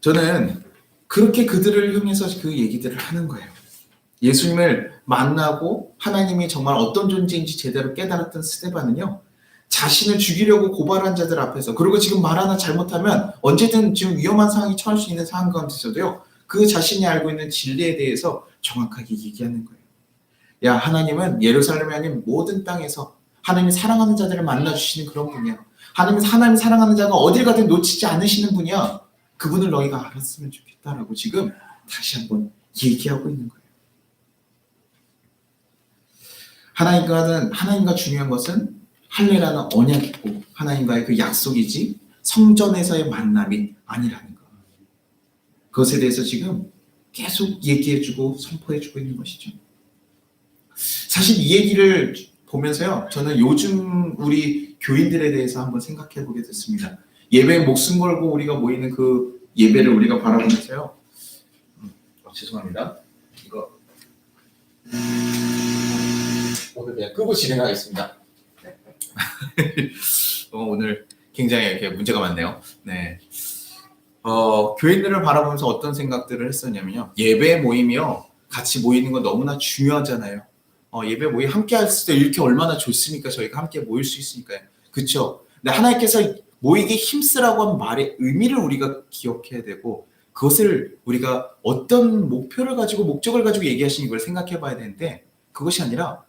저는 그렇게 그들을 향해서 그 얘기들을 하는 거예요. 예수님을 만나고 하나님이 정말 어떤 존재인지 제대로 깨달았던 스데반은요, 자신을 죽이려고 고발한 자들 앞에서, 그리고 지금 말 하나 잘못하면 언제든 지금 위험한 상황이 처할 수 있는 상황 가운데서도요, 그 자신이 알고 있는 진리에 대해서 정확하게 얘기하는 거예요. 야, 하나님은 예루살렘이 아닌 모든 땅에서 하나님이 사랑하는 자들을 만나주시는 그런 분이야. 하나님 사랑하는 자가 어딜 가든 놓치지 않으시는 분이야. 그분을 너희가 알았으면 좋겠다라고 지금 다시 한번 얘기하고 있는 거예요. 하나님과 중요한 것은 할례라는 언약이고 하나님과의 그 약속이지 성전에서의 만남이 아니라는 거. 그것에 대해서 지금 계속 얘기해주고 선포해주고 있는 것이죠. 사실 이 얘기를 보면서요, 저는 요즘 우리 교인들에 대해서 한번 생각해 보게 됐습니다. 예배에 목숨 걸고 우리가 모이는 그 예배를 우리가 바라보면서요. 죄송합니다. 이거 오늘 그냥 끄고 진행하겠습니다. 오늘 굉장히 이렇게 문제가 많네요. 네. 교인들을 바라보면서 어떤 생각들을 했었냐면요. 예배 모임이요, 같이 모이는 건 너무나 중요하잖아요. 예배 모임 함께 했을 때 이렇게 얼마나 좋습니까? 저희가 함께 모일 수 있으니까요. 그렇죠? 근데 하나님께서 모이기 힘쓰라고 한 말의 의미를 우리가 기억해야 되고, 그것을 우리가 어떤 목표를 가지고 목적을 가지고 얘기하시는 걸 생각해 봐야 되는데, 그것이 아니라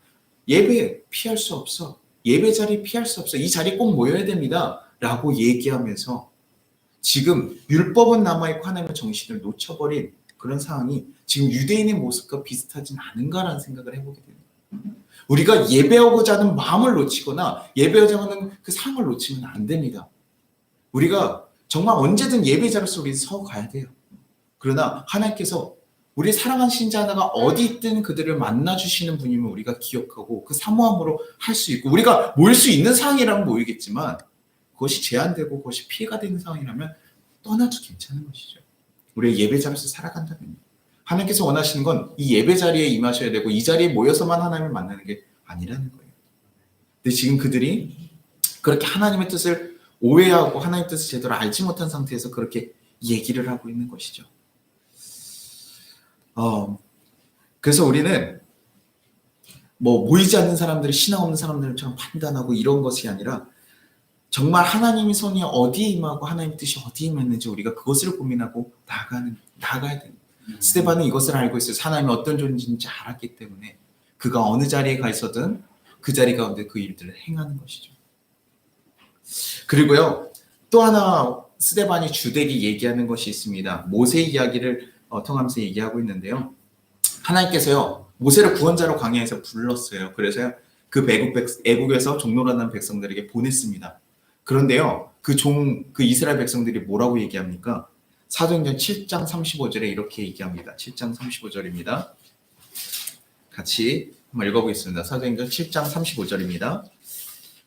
예배 피할 수 없어. 예배 자리 피할 수 없어. 이 자리 꼭 모여야 됩니다. 라고 얘기하면서 지금 율법은 남아있고 하나님의 정신을 놓쳐버린 그런 상황이 지금 유대인의 모습과 비슷하진 않은가라는 생각을 해보게 됩니다. 우리가 예배하고자 하는 마음을 놓치거나 예배하고자 하는 그 상을 놓치면 안 됩니다. 우리가 정말 언제든 예배 자리에서 우리 서 가야 돼요. 그러나 하나님께서 우리 사랑하는 신자 하나가 어디 있든 그들을 만나주시는 분이면 우리가 기억하고 그 사모함으로 할 수 있고, 우리가 모일 수 있는 상황이라면 모이겠지만 그것이 제한되고 그것이 피해가 되는 상황이라면 떠나도 괜찮은 것이죠. 우리의 예배 자리에서 살아간다면 하나님께서 원하시는 건 이 예배 자리에 임하셔야 되고 이 자리에 모여서만 하나님을 만나는 게 아니라는 거예요. 근데 지금 그들이 그렇게 하나님의 뜻을 오해하고 하나님의 뜻을 제대로 알지 못한 상태에서 그렇게 얘기를 하고 있는 것이죠. 그래서 우리는 뭐 모이지 않는 사람들이 신앙 없는 사람들처럼 판단하고 이런 것이 아니라 정말 하나님의 손이 어디에 임하고 하나님의 뜻이 어디에 임했는지 우리가 그것을 고민하고 나가야 됩니다. 스데반은 이것을 알고 있어요. 하나님이 어떤 존재인지 알았기 때문에 그가 어느 자리에 가 있어든 그 자리 가운데 그 일들을 행하는 것이죠. 그리고요, 또 하나 스데반이 주되게 얘기하는 것이 있습니다. 모세 이야기를 통하면서 얘기하고 있는데요. 하나님께서요, 모세를 구원자로 광야에서 불렀어요. 그래서요, 그 애국에서 종노릇하는 백성들에게 보냈습니다. 그런데요, 그 이스라엘 백성들이 뭐라고 얘기합니까? 사도행전 7장 35절에 이렇게 얘기합니다. 7장 35절입니다. 같이 한번 읽어보겠습니다. 사도행전 7장 35절입니다.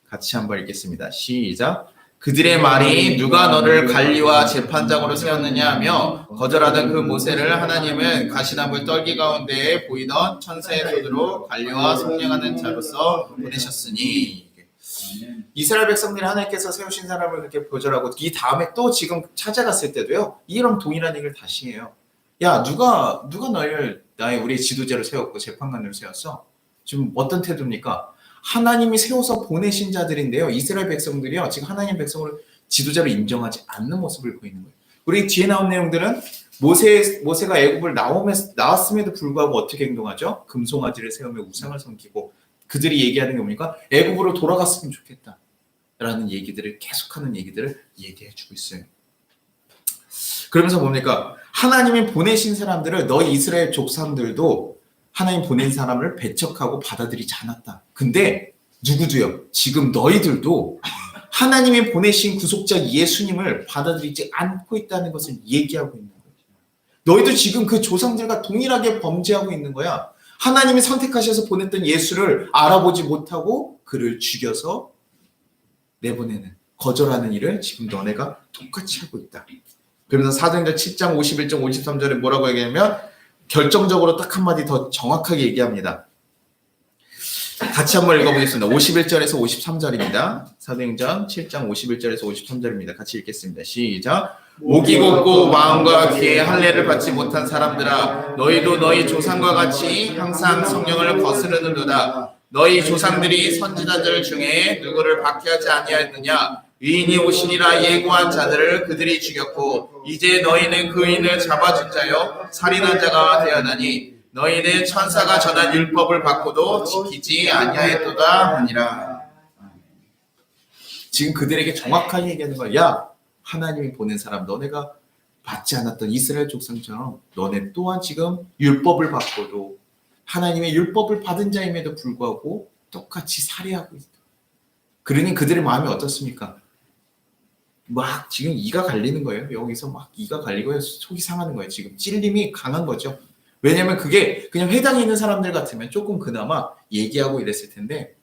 같이 한번 읽겠습니다. 시작. 그들의 말이 누가 너를 관리와 재판장으로 세웠느냐 하며 거절하던 그 모세를 하나님은 가시나무 떨기 가운데에 보이던 천사의 손으로 관리와 속량하는 자로서 보내셨으니. 이스라엘 백성들이 하나님께서 세우신 사람을 그렇게 거절하고 이 다음에 또 지금 찾아갔을 때도요, 이런 동일한 얘기를 다시 해요. 야, 누가 너를 우리 지도자로 세웠고 재판관으로 세웠어? 지금 어떤 태도입니까? 하나님이 세워서 보내신 자들인데요. 이스라엘 백성들이요, 지금 하나님 백성을 지도자로 인정하지 않는 모습을 보이는 거예요. 우리 뒤에 나온 내용들은 모세가 애굽을 나왔음에도 불구하고 어떻게 행동하죠? 금송아지를 세우며 우상을 섬기고 그들이 얘기하는 게 뭡니까? 애굽으로 돌아갔으면 좋겠다 라는 얘기들을 계속하는 얘기들을 얘기해주고 있어요. 그러면서 뭡니까? 하나님이 보내신 사람들을 너희 이스라엘 족상들도 하나님 보낸 사람을 배척하고 받아들이지 않았다. 근데 누구도요? 지금 너희들도 하나님이 보내신 구속자 예수님을 받아들이지 않고 있다는 것을 얘기하고 있는 거예요. 너희도 지금 그 조상들과 동일하게 범죄하고 있는 거야. 하나님이 선택하셔서 보냈던 예수를 알아보지 못하고 그를 죽여서 내보내는, 거절하는 일을 지금 너네가 똑같이 하고 있다. 그러면서 사도행전 7장 51절 53절에 뭐라고 얘기하냐면 결정적으로 딱 한마디 더 정확하게 얘기합니다. 같이 한번 읽어보겠습니다. 51절에서 53절입니다. 사도행전 7장 51절에서 53절입니다. 같이 읽겠습니다. 시작. 목이 곱고 마음과 귀에 할례를 받지 못한 사람들아, 너희도 너희 조상과 같이 항상 성령을 거스르는도다. 너희 조상들이 선지자들 중에 누구를 박해하지 아니하였느냐? 의인이 오시리라 예고한 자들을 그들이 죽였고 이제 너희는 그 의인을 잡아준 자여 살인한 자가 되었나니 너희는 천사가 전한 율법을 받고도 지키지 아니하였도다 하니라. 지금 그들에게 정확하게 얘기하는 거야. 야, 하나님이 보낸 사람, 너네가 받지 않았던 이스라엘 족상처럼 너네 또한 지금 율법을 받고도 하나님의 율법을 받은 자임에도 불구하고 똑같이 살해하고 있다. 그러니 그들의 마음이 어떻습니까? 막 지금 이가 갈리는 거예요. 여기서 막 이가 갈리고 속이 상하는 거예요. 지금 찔림이 강한 거죠. 왜냐면 그게 그냥 회당에 있는 사람들 같으면 조금 그나마 얘기하고 이랬을 텐데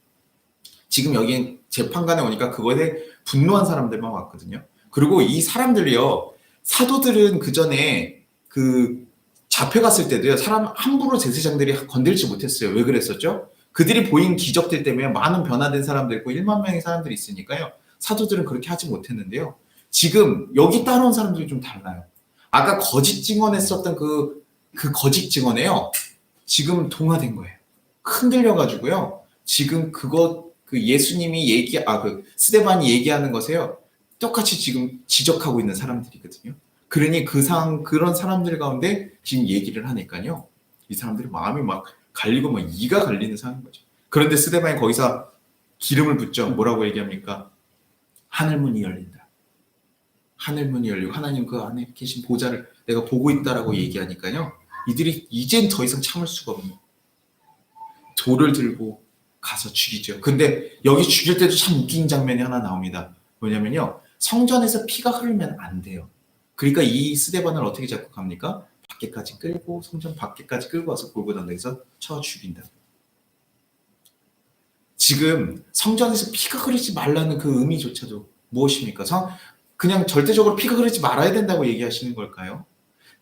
지금 여기 재판관에 오니까 그거에 대해 분노한 사람들만 왔거든요. 그리고 이 사람들이요, 사도들은 그 전에 그 잡혀갔을 때도요, 사람 함부로 제사장들이 건들지 못했어요. 왜 그랬었죠? 그들이 보인 기적들 때문에 많은 변화된 사람들 있고 1만 명의 사람들이 있으니까요. 사도들은 그렇게 하지 못했는데요. 지금 여기 따라온 사람들이 좀 달라요. 아까 거짓 증언했었던 그 거짓 증언에요. 지금 동화된 거예요. 흔들려가지고요. 지금 그 예수님이 스데반이 얘기하는 것에요. 똑같이 지금 지적하고 있는 사람들이거든요. 그러니 그런 사람들 가운데 지금 얘기를 하니까요. 이 사람들이 마음이 막 갈리고 막 이가 갈리는 상황인 거죠. 그런데 스데반이 거기서 기름을 붓죠. 뭐라고 얘기합니까? 하늘문이 열린다. 하늘문이 열리고 하나님 그 안에 계신 보좌를 내가 보고 있다라고 얘기하니까요. 이들이 이젠 더 이상 참을 수가 없는 돌을 들고 가서 죽이죠. 근데 여기 죽일 때도 참 웃긴 장면이 하나 나옵니다. 뭐냐면요. 성전에서 피가 흐르면 안 돼요. 그러니까 이 스데반을 어떻게 잡고 갑니까? 밖에까지 끌고 성전 밖에까지 끌고 와서 골고다에서 쳐 죽인다. 지금 성전에서 피가 흐르지 말라는 그 의미조차도 무엇입니까? 그냥 절대적으로 피가 흐르지 말아야 된다고 얘기하시는 걸까요?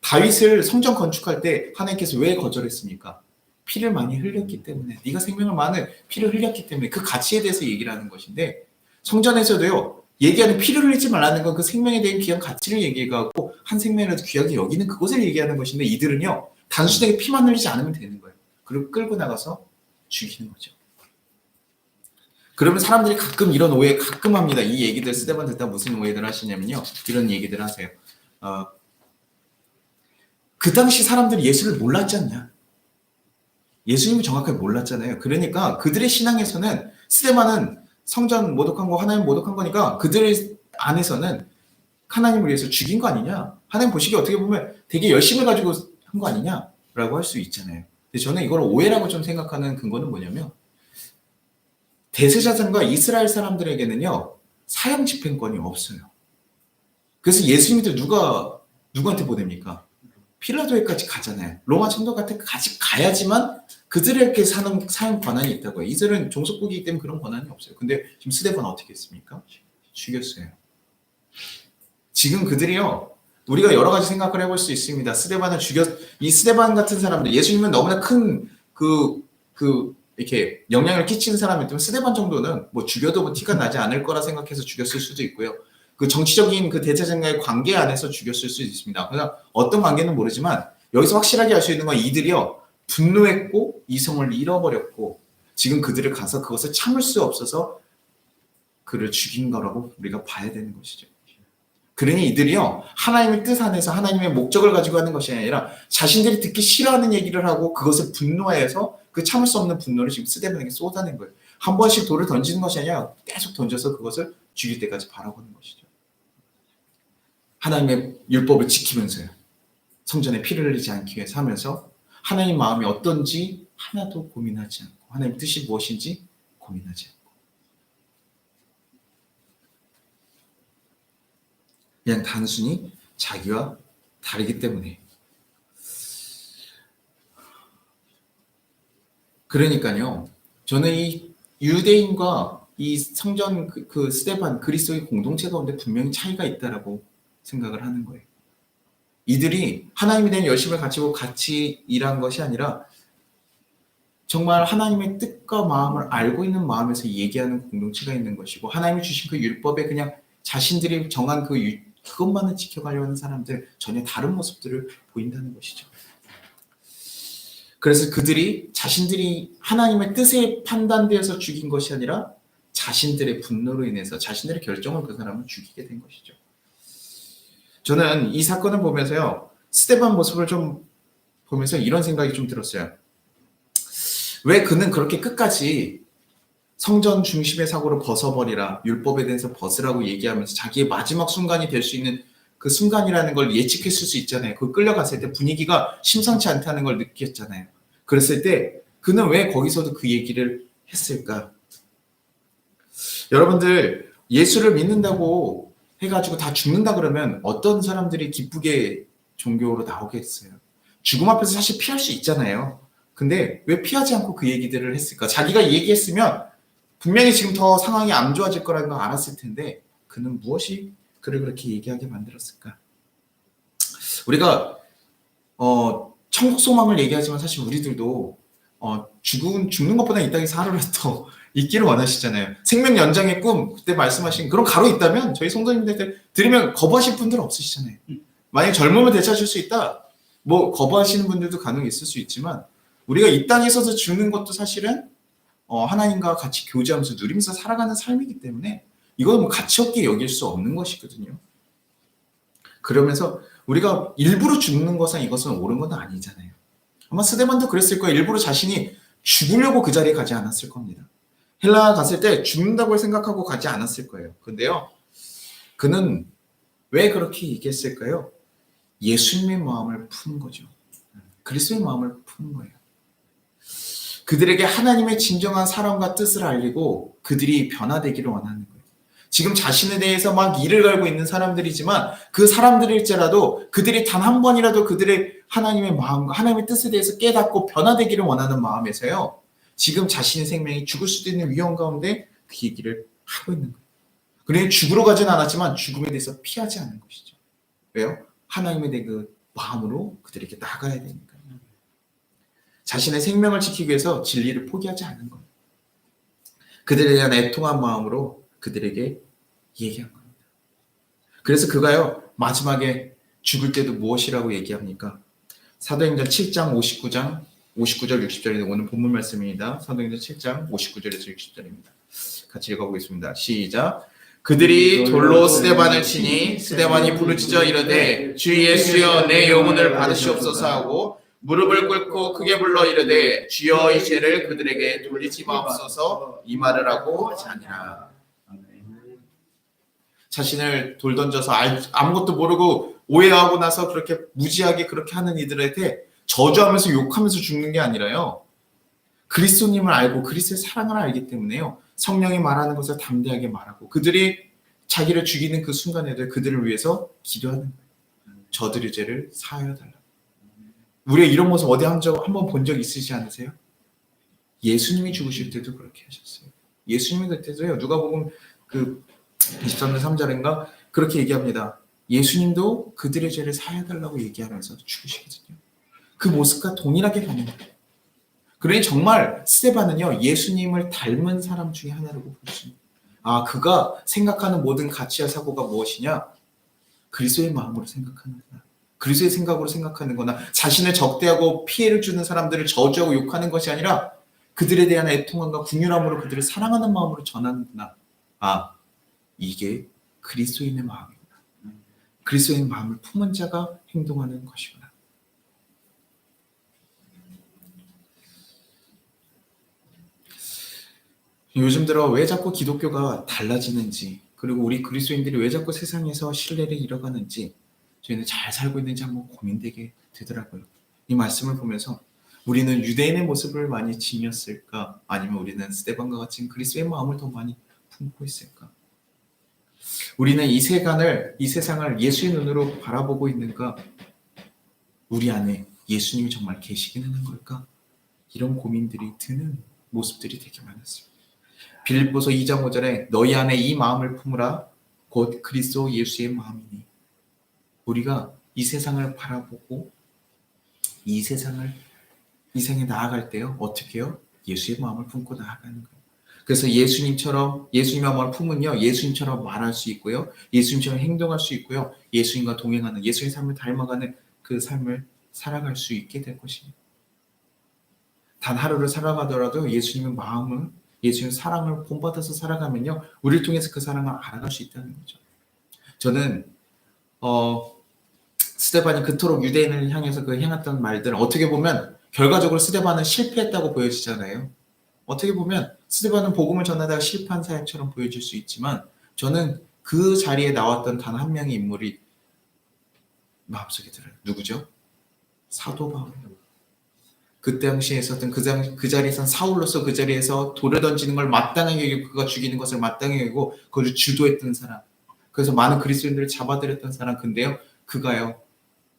다윗을 성전 건축할 때 하나님께서 왜 거절했습니까? 피를 많이 흘렸기 때문에, 네가 생명을 많은 피를 흘렸기 때문에 그 가치에 대해서 얘기를 하는 것인데 성전에서도요, 얘기하는 피를 흘리지 말라는 건 그 생명에 대한 귀한 가치를 얘기하고 한 생명이라도 귀하게 여기는 그것을 얘기하는 것인데, 이들은요 단순하게 피만 흘리지 않으면 되는 거예요. 그리고 끌고 나가서 죽이는 거죠. 그러면 사람들이 가끔 이런 오해 가끔 합니다. 이 얘기들 스데반 듣다 무슨 오해들 하시냐면요, 이런 얘기들 하세요. 그 당시 사람들이 예수를 몰랐지 않냐? 예수님을 정확하게 몰랐잖아요. 그러니까 그들의 신앙에서는 스데반은 성전 모독한 거, 하나님 모독한 거니까 그들 안에서는 하나님을 위해서 죽인 거 아니냐? 하나님 보시기에 어떻게 보면 되게 열심히 가지고 한 거 아니냐라고 할 수 있잖아요. 근데 저는 이걸 오해라고 좀 생각하는 근거는 뭐냐면, 대제사장과 이스라엘 사람들에게는요 사형 집행권이 없어요. 그래서 예수님도 누구한테 보냅니까? 필라도에까지 가잖아요. 로마 총독한테까지 가야지만 그들에게 사형 권한이 있다고요. 이들은 종속국이기 때문에 그런 권한이 없어요. 근데 지금 스데반 어떻게 했습니까? 죽였어요. 지금 그들이요, 우리가 여러 가지 생각을 해볼 수 있습니다. 이 스데반 같은 사람들, 예수님은 너무나 큰 이렇게 영향을 끼치는 사람이었다면 스데반 정도는 뭐 죽여도 뭐 티가 나지 않을 거라 생각해서 죽였을 수도 있고요. 그 정치적인 그 대제사장과의 관계 안에서 죽였을 수도 있습니다. 그래서 어떤 관계는 모르지만 여기서 확실하게 알 수 있는 건, 이들이요 분노했고 이성을 잃어버렸고 지금 그들을 가서 그것을 참을 수 없어서 그를 죽인 거라고 우리가 봐야 되는 것이죠. 그러니 이들이요 하나님의 뜻 안에서 하나님의 목적을 가지고 하는 것이 아니라 자신들이 듣기 싫어하는 얘기를 하고 그것을 분노해서 그 참을 수 없는 분노를 지금 스데반에게 쏟아낸 거예요. 한 번씩 돌을 던지는 것이 아니라 계속 던져서 그것을 죽일 때까지 바라보는 것이죠. 하나님의 율법을 지키면서요, 성전에 피를 흘리지 않기 위해서 하면서 하나님 마음이 어떤지 하나도 고민하지 않고 하나님 뜻이 무엇인지 고민하지 않고 그냥 단순히 자기와 다르기 때문에. 그러니까요, 저는 이 유대인과 이 성전 그 스데반 그리스도의 공동체 가운데 분명히 차이가 있다라고 생각을 하는 거예요. 이들이 하나님에 대한 열심을 가지고 같이 일한 것이 아니라 정말 하나님의 뜻과 마음을 알고 있는 마음에서 얘기하는 공동체가 있는 것이고, 하나님이 주신 그 율법에 그냥 자신들이 정한 그것만을 지켜가려고 하는 사람들, 전혀 다른 모습들을 보인다는 것이죠. 그래서 그들이 자신들이 하나님의 뜻에 판단되어서 죽인 것이 아니라 자신들의 분노로 인해서 자신들의 결정을 그 사람을 죽이게 된 것이죠. 저는 이 사건을 보면서요, 스데반 모습을 좀 보면서 이런 생각이 좀 들었어요. 왜 그는 그렇게 끝까지 성전 중심의 사고로 벗어버리라, 율법에 대해서 벗으라고 얘기하면서 자기의 마지막 순간이 될 수 있는 그 순간이라는 걸 예측했을 수 있잖아요. 그 끌려갔을 때 분위기가 심상치 않다는 걸 느꼈잖아요. 그랬을 때 그는 왜 거기서도 그 얘기를 했을까? 여러분들, 예수를 믿는다고 해가지고 다 죽는다 그러면 어떤 사람들이 기쁘게 종교로 나오겠어요? 죽음 앞에서 사실 피할 수 있잖아요. 근데 왜 피하지 않고 그 얘기들을 했을까? 자기가 얘기했으면 분명히 지금 더 상황이 안 좋아질 거라는 걸 알았을 텐데 그는 무엇이 그를 그렇게 얘기하게 만들었을까? 우리가 천국 소망을 얘기하지만 사실 우리들도 죽는 것보다 이 땅에 하루라도 더 있기를 원하시잖아요. 생명 연장의 꿈, 그때 말씀하신 그런 가로 있다면 저희 성도님들 들으면 거부하실 분들은 없으시잖아요. 만약에 젊으면 되찾을 수 있다, 뭐 거부하시는 분들도 간혹 있을 수 있지만, 우리가 이 땅에 있어서 죽는 것도 사실은 하나님과 같이 교제하면서 누리면서 살아가는 삶이기 때문에 이건 뭐 가치 없게 여길 수 없는 것이거든요. 그러면서 우리가 일부러 죽는 것은 이것은 옳은 건 아니잖아요. 아마 스데반도 그랬을 거예요. 일부러 자신이 죽으려고 그 자리에 가지 않았을 겁니다. 헬라 갔을 때 죽는다고 생각하고 가지 않았을 거예요. 근데요, 그는 왜 그렇게 얘기했을까요? 예수님의 마음을 푸는 거죠. 그리스도의 마음을 푸는 거예요. 그들에게 하나님의 진정한 사랑과 뜻을 알리고 그들이 변화되기를 원하는 거예요. 지금 자신에 대해서 막 이를 갈고 있는 사람들이지만 그 사람들일지라도 그들이 단 한 번이라도 그들의 하나님의 마음과 하나님의 뜻에 대해서 깨닫고 변화되기를 원하는 마음에서요, 지금 자신의 생명이 죽을 수도 있는 위험 가운데 그 얘기를 하고 있는 거예요. 그러니 죽으러 가진 않았지만 죽음에 대해서 피하지 않는 것이죠. 왜요? 하나님에 대한 그 마음으로 그들에게 나가야 되니까요. 자신의 생명을 지키기 위해서 진리를 포기하지 않는 거예요. 그들에 대한 애통한 마음으로 그들에게 얘기한 겁니다. 그래서 그가요 마지막에 죽을 때도 무엇이라고 얘기합니까? 사도행전 7장 59절 60절이 오늘 본문 말씀입니다. 사도행전 7장 59절에서 60절입니다. 같이 읽어보겠습니다. 시작. 그들이 돌로 스데반을 치니 스데반이 부르짖어 이르되 주 예수여 내 영혼을 받으시옵소서 하고 무릎을 꿇고 크게 불러 이르되 주여 이 죄를 그들에게 돌리지 마옵소서 이 말을 하고 자니라. 자신을 돌 던져서 아무것도 모르고 오해하고 나서 그렇게 무지하게 그렇게 하는 이들에게 저주하면서 욕하면서 죽는 게 아니라요. 그리스도님을 알고 그리스도의 사랑을 알기 때문에요. 성령이 말하는 것을 담대하게 말하고 그들이 자기를 죽이는 그 순간에도 그들을 위해서 기도하는 거예요. 저들의 죄를 사하여 달라. 우리가 이런 모습 어디 한번 본 적 있으시지 않으세요? 예수님이 죽으실 때도 그렇게 하셨어요. 예수님이 그때도요. 누가복음 그 23장 3절인가 그렇게 얘기합니다. 예수님도 그들의 죄를 사하여 달라고 얘기하면서 죽으시거든요. 그 모습과 동일하게 가는 거예요. 그러니 정말 스데반은요 예수님을 닮은 사람 중에 하나라고 볼 수 있습니다. 아, 그가 생각하는 모든 가치와 사고가 무엇이냐? 그리스도의 마음으로 생각하는구나. 그리스도의 생각으로 생각하는 거나 자신을 적대하고 피해를 주는 사람들을 저주하고 욕하는 것이 아니라 그들에 대한 애통함과 긍휼함으로 그들을 사랑하는 마음으로 전하는구나. 아, 이게 그리스도인의 마음이구나. 그리스도의 마음을 품은 자가 행동하는 것이구나. 요즘 들어 왜 자꾸 기독교가 달라지는지, 그리고 우리 그리스도인들이 왜 자꾸 세상에서 신뢰를 잃어가는지, 저희는 잘 살고 있는지 한번 고민되게 되더라고요. 이 말씀을 보면서 우리는 유대인의 모습을 많이 지녔을까? 아니면 우리는 스데반과 같은 그리스도의 마음을 더 많이 품고 있을까? 우리는 이 세상을 예수의 눈으로 바라보고 있는가? 우리 안에 예수님이 정말 계시기는 걸까? 이런 고민들이 드는 모습들이 되게 많았습니다. 빌립보서 2장 5절에 너희 안에 이 마음을 품으라 곧 그리스도 예수의 마음이니. 우리가 이 세상을 바라보고 이 세상에 나아갈 때요 어떻게 해요? 예수의 마음을 품고 나아가는 거예요. 그래서 예수님의 마음을 품으면요 예수님처럼 말할 수 있고요, 예수님처럼 행동할 수 있고요, 예수님과 동행하는 예수의 삶을 닮아가는 그 삶을 살아갈 수 있게 될 것입니다. 단 하루를 살아가더라도 예수님의 마음을, 예수님의 사랑을 본받아서 살아가면요 우리를 통해서 그 사랑을 알아갈 수 있다는 거죠. 저는 스데반이 그토록 유대인을 향해서 그 행했던 말들은 어떻게 보면 결과적으로 스데반은 실패했다고 보여지잖아요. 어떻게 보면 스데반은 복음을 전하다가 실패한 사역처럼 보여질 수 있지만 저는 그 자리에 나왔던 단 한 명의 인물이 마음속에 들어요. 누구죠? 사도 바울이요. 그 당시에 있었던 그 자리에 선 사울로서 그 자리에서 돌을 던지는 걸 마땅하게 여기고 그가 죽이는 것을 마땅하게 여기고 그걸 주도했던 사람. 그래서 많은 그리스도인들을 잡아들였던 사람. 근데요 그가요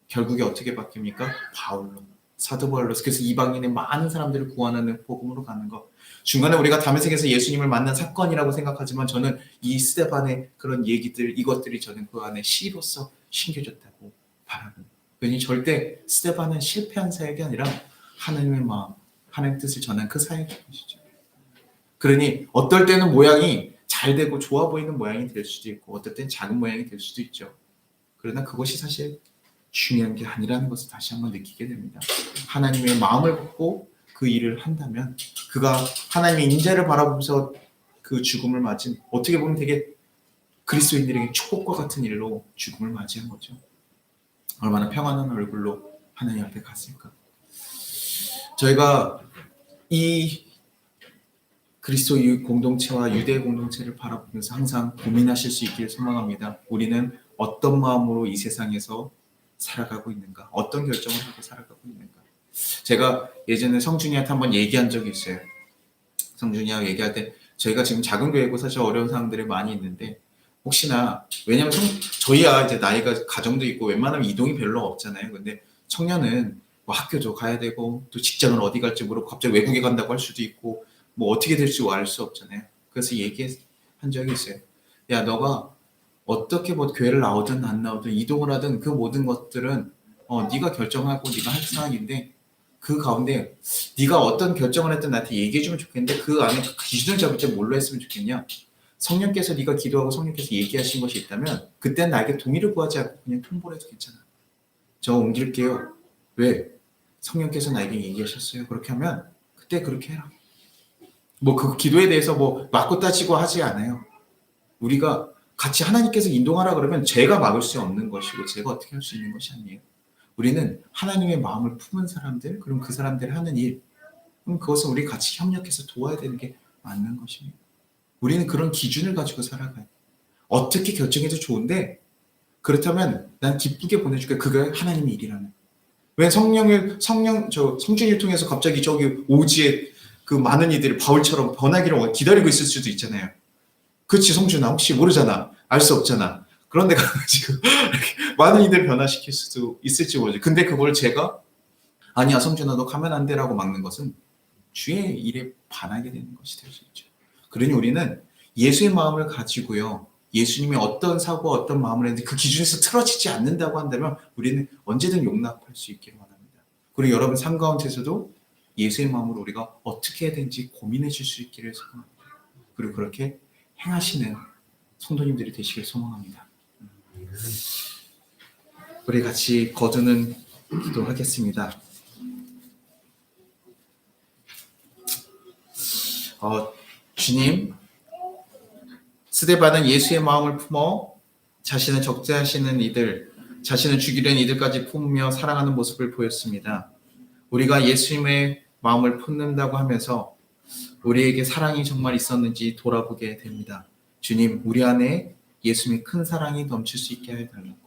결국에 어떻게 바뀝니까? 바울로, 사도 바울로서. 그래서 이방인의 많은 사람들을 구원하는 복음으로 가는 것. 중간에 우리가 다메섹에서 예수님을 만난 사건이라고 생각하지만 저는 이 스데반의 그런 얘기들, 이것들이 저는 그 안에 시로서 심겨졌다고 바라봅니다. 왜냐하면 절대 스데반은 실패한 사역이 아니라 하나님의 마음, 하나님의 뜻을 전한 그 사역인 것이죠. 그러니 어떨 때는 모양이 잘 되고 좋아 보이는 모양이 될 수도 있고 어떨 때는 작은 모양이 될 수도 있죠. 그러나 그것이 사실 중요한 게 아니라는 것을 다시 한번 느끼게 됩니다. 하나님의 마음을 갖고 그 일을 한다면 그가 하나님의 인자를 바라보면서 그 죽음을 맞은, 어떻게 보면 되게 그리스도인들에게 축복과 같은 일로 죽음을 맞이한 거죠. 얼마나 평안한 얼굴로 하나님 앞에 갔을까. 저희가 이 그리스도 공동체와 유대 공동체를 바라보면서 항상 고민하실 수 있기를 소망합니다. 우리는 어떤 마음으로 이 세상에서 살아가고 있는가? 어떤 결정을 하고 살아가고 있는가? 제가 예전에 성준이한테 한번 얘기한 적이 있어요. 성준이하고 얘기할 때 저희가 지금 작은 교회고 사실 어려운 사람들이 많이 있는데 혹시나, 왜냐면 저희야 이제 나이가 가정도 있고 웬만하면 이동이 별로 없잖아요. 근데 청년은 뭐 학교도 가야 되고 또 직장을 어디 갈지 모르고 갑자기 외국에 간다고 할 수도 있고 뭐 어떻게 될지 알 수 없잖아요. 그래서 얘기한 적이 있어요. 야, 너가 어떻게 뭐 교회를 나오든 안 나오든 이동을 하든 그 모든 것들은 네가 결정하고 네가 할 사항인데 그 가운데 네가 어떤 결정을 했든 나한테 얘기해 주면 좋겠는데 그 안에 기준을 잡을 때 뭘로 했으면 좋겠냐? 성령께서 네가 기도하고 성령께서 얘기하신 것이 있다면 그때는 나에게 동의를 구하지 않고 그냥 통보를 해도 괜찮아. 저 옮길게요. 왜? 성령께서 나에게 얘기하셨어요. 그렇게 하면 그때 그렇게 해라. 뭐 그 기도에 대해서 뭐 맞고 따지고 하지 않아요. 우리가 같이 하나님께서 인도하라 그러면 제가 막을 수 없는 것이고 제가 어떻게 할 수 있는 것이 아니에요. 우리는 하나님의 마음을 품은 사람들, 그럼 그 사람들이 하는 일, 그럼 그것은 우리 같이 협력해서 도와야 되는 게 맞는 것입니다. 우리는 그런 기준을 가지고 살아가요. 어떻게 결정해도 좋은데 그렇다면 난 기쁘게 보내줄게. 그게 하나님의 일이라는. 왜 성준이를 통해서 갑자기 저기 오지에 그 많은 이들이 바울처럼 변하기를 기다리고 있을 수도 있잖아요. 그렇지 성준아, 혹시 모르잖아. 알 수 없잖아. 그런데 가지고 많은 이들을 변화시킬 수도 있을지 모르죠. 근데 그걸 제가 아니야 성준아 너 가면 안 돼라고 막는 것은 주의 일에 반하게 되는 것이 될 수 있죠. 그러니 우리는 예수의 마음을 가지고요. 예수님이 어떤 사고 어떤 마음을 했는데 그 기준에서 틀어지지 않는다고 한다면 우리는 언제든 용납할 수 있기를 원합니다. 그리고 여러분 삶 가운데서도 예수의 마음으로 우리가 어떻게 해야 되는지 고민해 줄 수 있기를 소망합니다. 그리고 그렇게 행하시는 성도님들이 되시길 소망합니다. 우리 같이 거두는 기도하겠습니다. 주님, 스데반은 예수의 마음을 품어 자신을 적대하시는 이들, 자신을 죽이려는 이들까지 품으며 사랑하는 모습을 보였습니다. 우리가 예수님의 마음을 품는다고 하면서 우리에게 사랑이 정말 있었는지 돌아보게 됩니다. 주님, 우리 안에 예수님의 큰 사랑이 넘칠 수 있게 해달라고,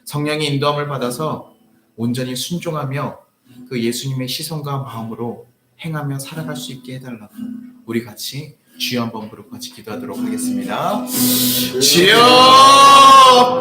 성령의 인도함을 받아서 온전히 순종하며 그 예수님의 시선과 마음으로 행하며 살아갈 수 있게 해달라고 우리 같이 주여 한번 부르고 같이 기도하도록 하겠습니다. 주여!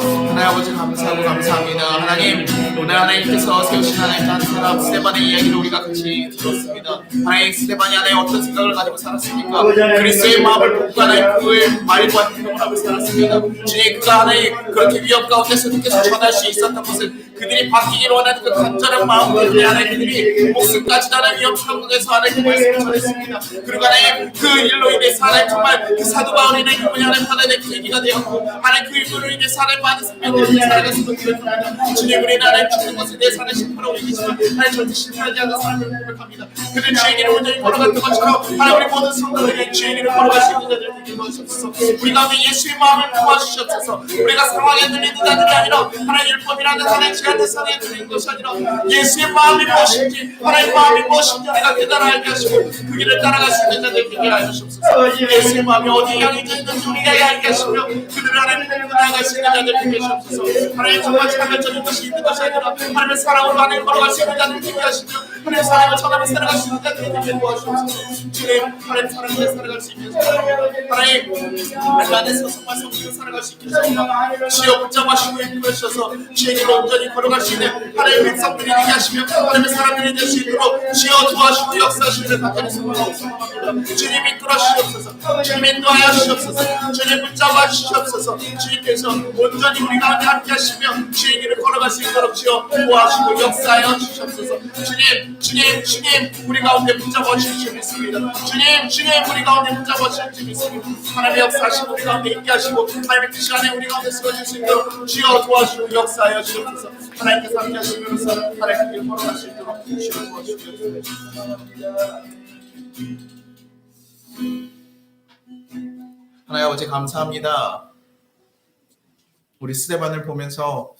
하나님 아버지 감사하고 감사합니다. 하나님, 오늘 하나님께서 세우신 하나님 한 사람 스데반의 이야기를 우리가 같이 들었습니다. 하나님, 스데반이 하나님 어떤 생각을 가지고 살았습니까? 그리스도의 마음을 품고 하나님 그의 말과 행동을 하고 살았습니다. 주님, 그가 하나님 그렇게 위협 가운데서 주께서 전할 수 있었던 것은 그들이 바뀌기를 원하는 그 간절한 마음 때문에 하나님 그들이 목숨까지 하나님 위협 상황에서 하나님 그 말씀을 전했습니다. 그리고 하나님 그 일로 인해서 하나님 정말 그 사도 바울이나 그분이 하나님 받아낸 계기가 되었고 하나님 그 일로 인해서 하나님 많은 생명들을 살아갈 수 있게 됩니다. 주님, 우리는 하나님 죽는 것에 대해서 하나님 심판하고 있지만 하나님 절대 실패하지 않는 사람을 고백합니다. 그들 주의 길을 온전히 걸어갔던 것처럼 하나님 우리 모든 성도들에게 주의 길을 걸어갈 수 있는 자들 되게 도와주셔서 우리 가운데 예수의 마음을 도와주셔서 우리가 상황에 들리는 자들이 아니라 하나님 율법이라는 하나님 시간 대상에 들리는 것이 아니라 예수의 마음이 무엇인지 하나님 마음이 무엇인지 우리가 깨달아 알게 하시고 그 길을 따라갈 수 있는 자들 되게 하시옵소서. 예수의 마음이 어디에 향해져 있는지 우리가 알게 하시며 그들을 하나님 나아갈 수 있는 자들 되게 하시옵소서. 하나님 정말 참을적인 것이 있는 것이 아니라 하나님의 사랑으로 하나님 걸어갈 수 있는 자들 되게 하시며 하나님 사랑을 전하며 살아갈 수 있는 자들 되게 도와주옵소서. 주님, 하나님 사랑을 살아갈 수 있는 자들 하나님 그 안에서 정말 성기로 살아갈 수 있게 하소서. 주여 붙잡아주시고 이끌어주셔서 주의 길을 온전히 걸어갈 수 있는 하나님의 백성들이 되게 하시며 하나님의 사람들이 될 수 있도록 주여 도와주시고 역사하시는 간절히 소망합니다. 주님 이끌어 주시옵소서. 주님 인도하여 주시옵소서. 주님 붙잡아 주시옵소서. 주님께서 온전히 우리 가운데 함께 하시며 주의 길을 걸어갈 수 있도록 주여 도와주시고 역사하여 주시옵소서. 주님 우리 가운데 붙잡아 주실 믿습니다. 주님 우리 가운데 붙잡아 주실 믿습니다. 하나님의 역사하시고 우리 가운데 있게 하시고 하나님의 뜻 시간에 우리 가운데 쓰여질 수 있도록 주여 도와주시고 역사하여 주시옵소서. 하나님께서 함께 하시면서 하나님의 길을 걸어갈 수 있도록 주여 도와주시옵소서. 하나님 아버지 감사합니다. 우리 스데반을 보면서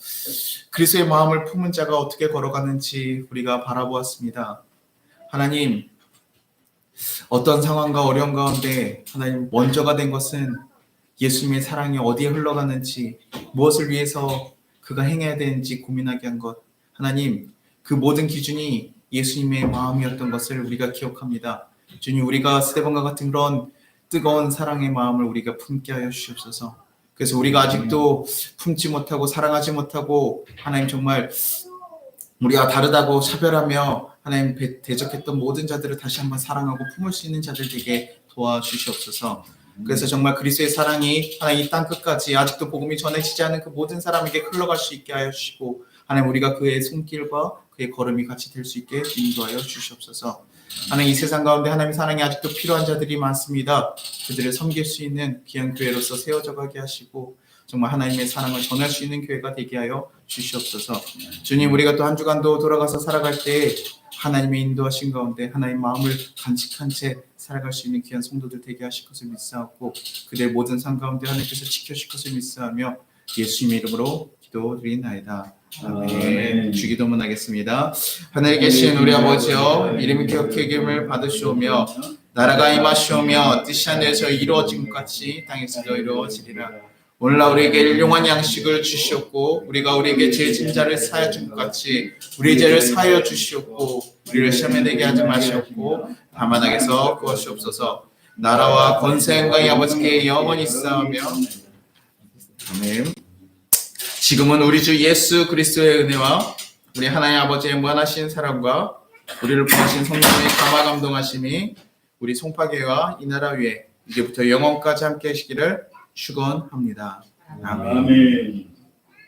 그리스도의 마음을 품은 자가 어떻게 걸어가는지 우리가 바라보았습니다. 하나님, 어떤 상황과 어려운 가운데 하나님 먼저가 된 것은 예수님의 사랑이 어디에 흘러가는지, 무엇을 위해서 그가 행해야 되는지 고민하게 한 것, 하나님 그 모든 기준이 예수님의 마음이었던 것을 우리가 기억합니다. 주님, 우리가 스데반과 같은 그런 뜨거운 사랑의 마음을 우리가 품게 하여 주시옵소서. 그래서 우리가 아직도 품지 못하고 사랑하지 못하고 하나님 정말 우리가 다르다고 차별하며 하나님 대적했던 모든 자들을 다시 한번 사랑하고 품을 수 있는 자들 되게 도와주시옵소서. 그래서 정말 그리스도의 사랑이 하나님 이 땅 끝까지 아직도 복음이 전해지지 않은 그 모든 사람에게 흘러갈 수 있게 하여 주시고 하나님 우리가 그의 손길과 그의 걸음이 같이 될 수 있게 인도하여 주시옵소서. 하나님 이 세상 가운데 하나님의 사랑이 아직도 필요한 자들이 많습니다. 그들을 섬길 수 있는 귀한 교회로서 세워져 가게 하시고 정말 하나님의 사랑을 전할 수 있는 교회가 되게 하여 주시옵소서. 주님, 우리가 또 한 주간도 돌아가서 살아갈 때 하나님의 인도하신 가운데 하나님의 마음을 간직한 채 살아갈 수 있는 귀한 성도들 되게 하실 것을 믿사옵고 그들의 모든 삶 가운데 하나님께서 지켜주실 것을 믿사하며 예수님의 이름으로 기도드리나이다. 아멘. 주기도문 하겠습니다. 하늘에 계신 우리 아버지여, 이름이 기억해 여김을 받으시오며 나라가 임하시오며 뜻이 하늘에서 이루어진 것 같이 땅에서도 이루어지리라. 오늘날 우리에게 일용할 양식을 주시옵고 우리가 우리에게 죄 진 자를 사하여 준 것 같이 우리의 죄를 사하여 주시옵고 우리를 시험에 들게 하지 마시옵고 다만 악에서 구하시옵소서. 나라와 권세 영광이 아버지께 영원히 있사오며 아멘. 지금은 우리 주 예수 그리스도의 은혜와 우리 하나님 아버지의 무한하신 사랑과 우리를 구하신 성령의 감화 감동하심이 우리 송파교회와 이 나라 위에 이제부터 영원까지 함께 하시기를 축원합니다. 아멘. 아멘.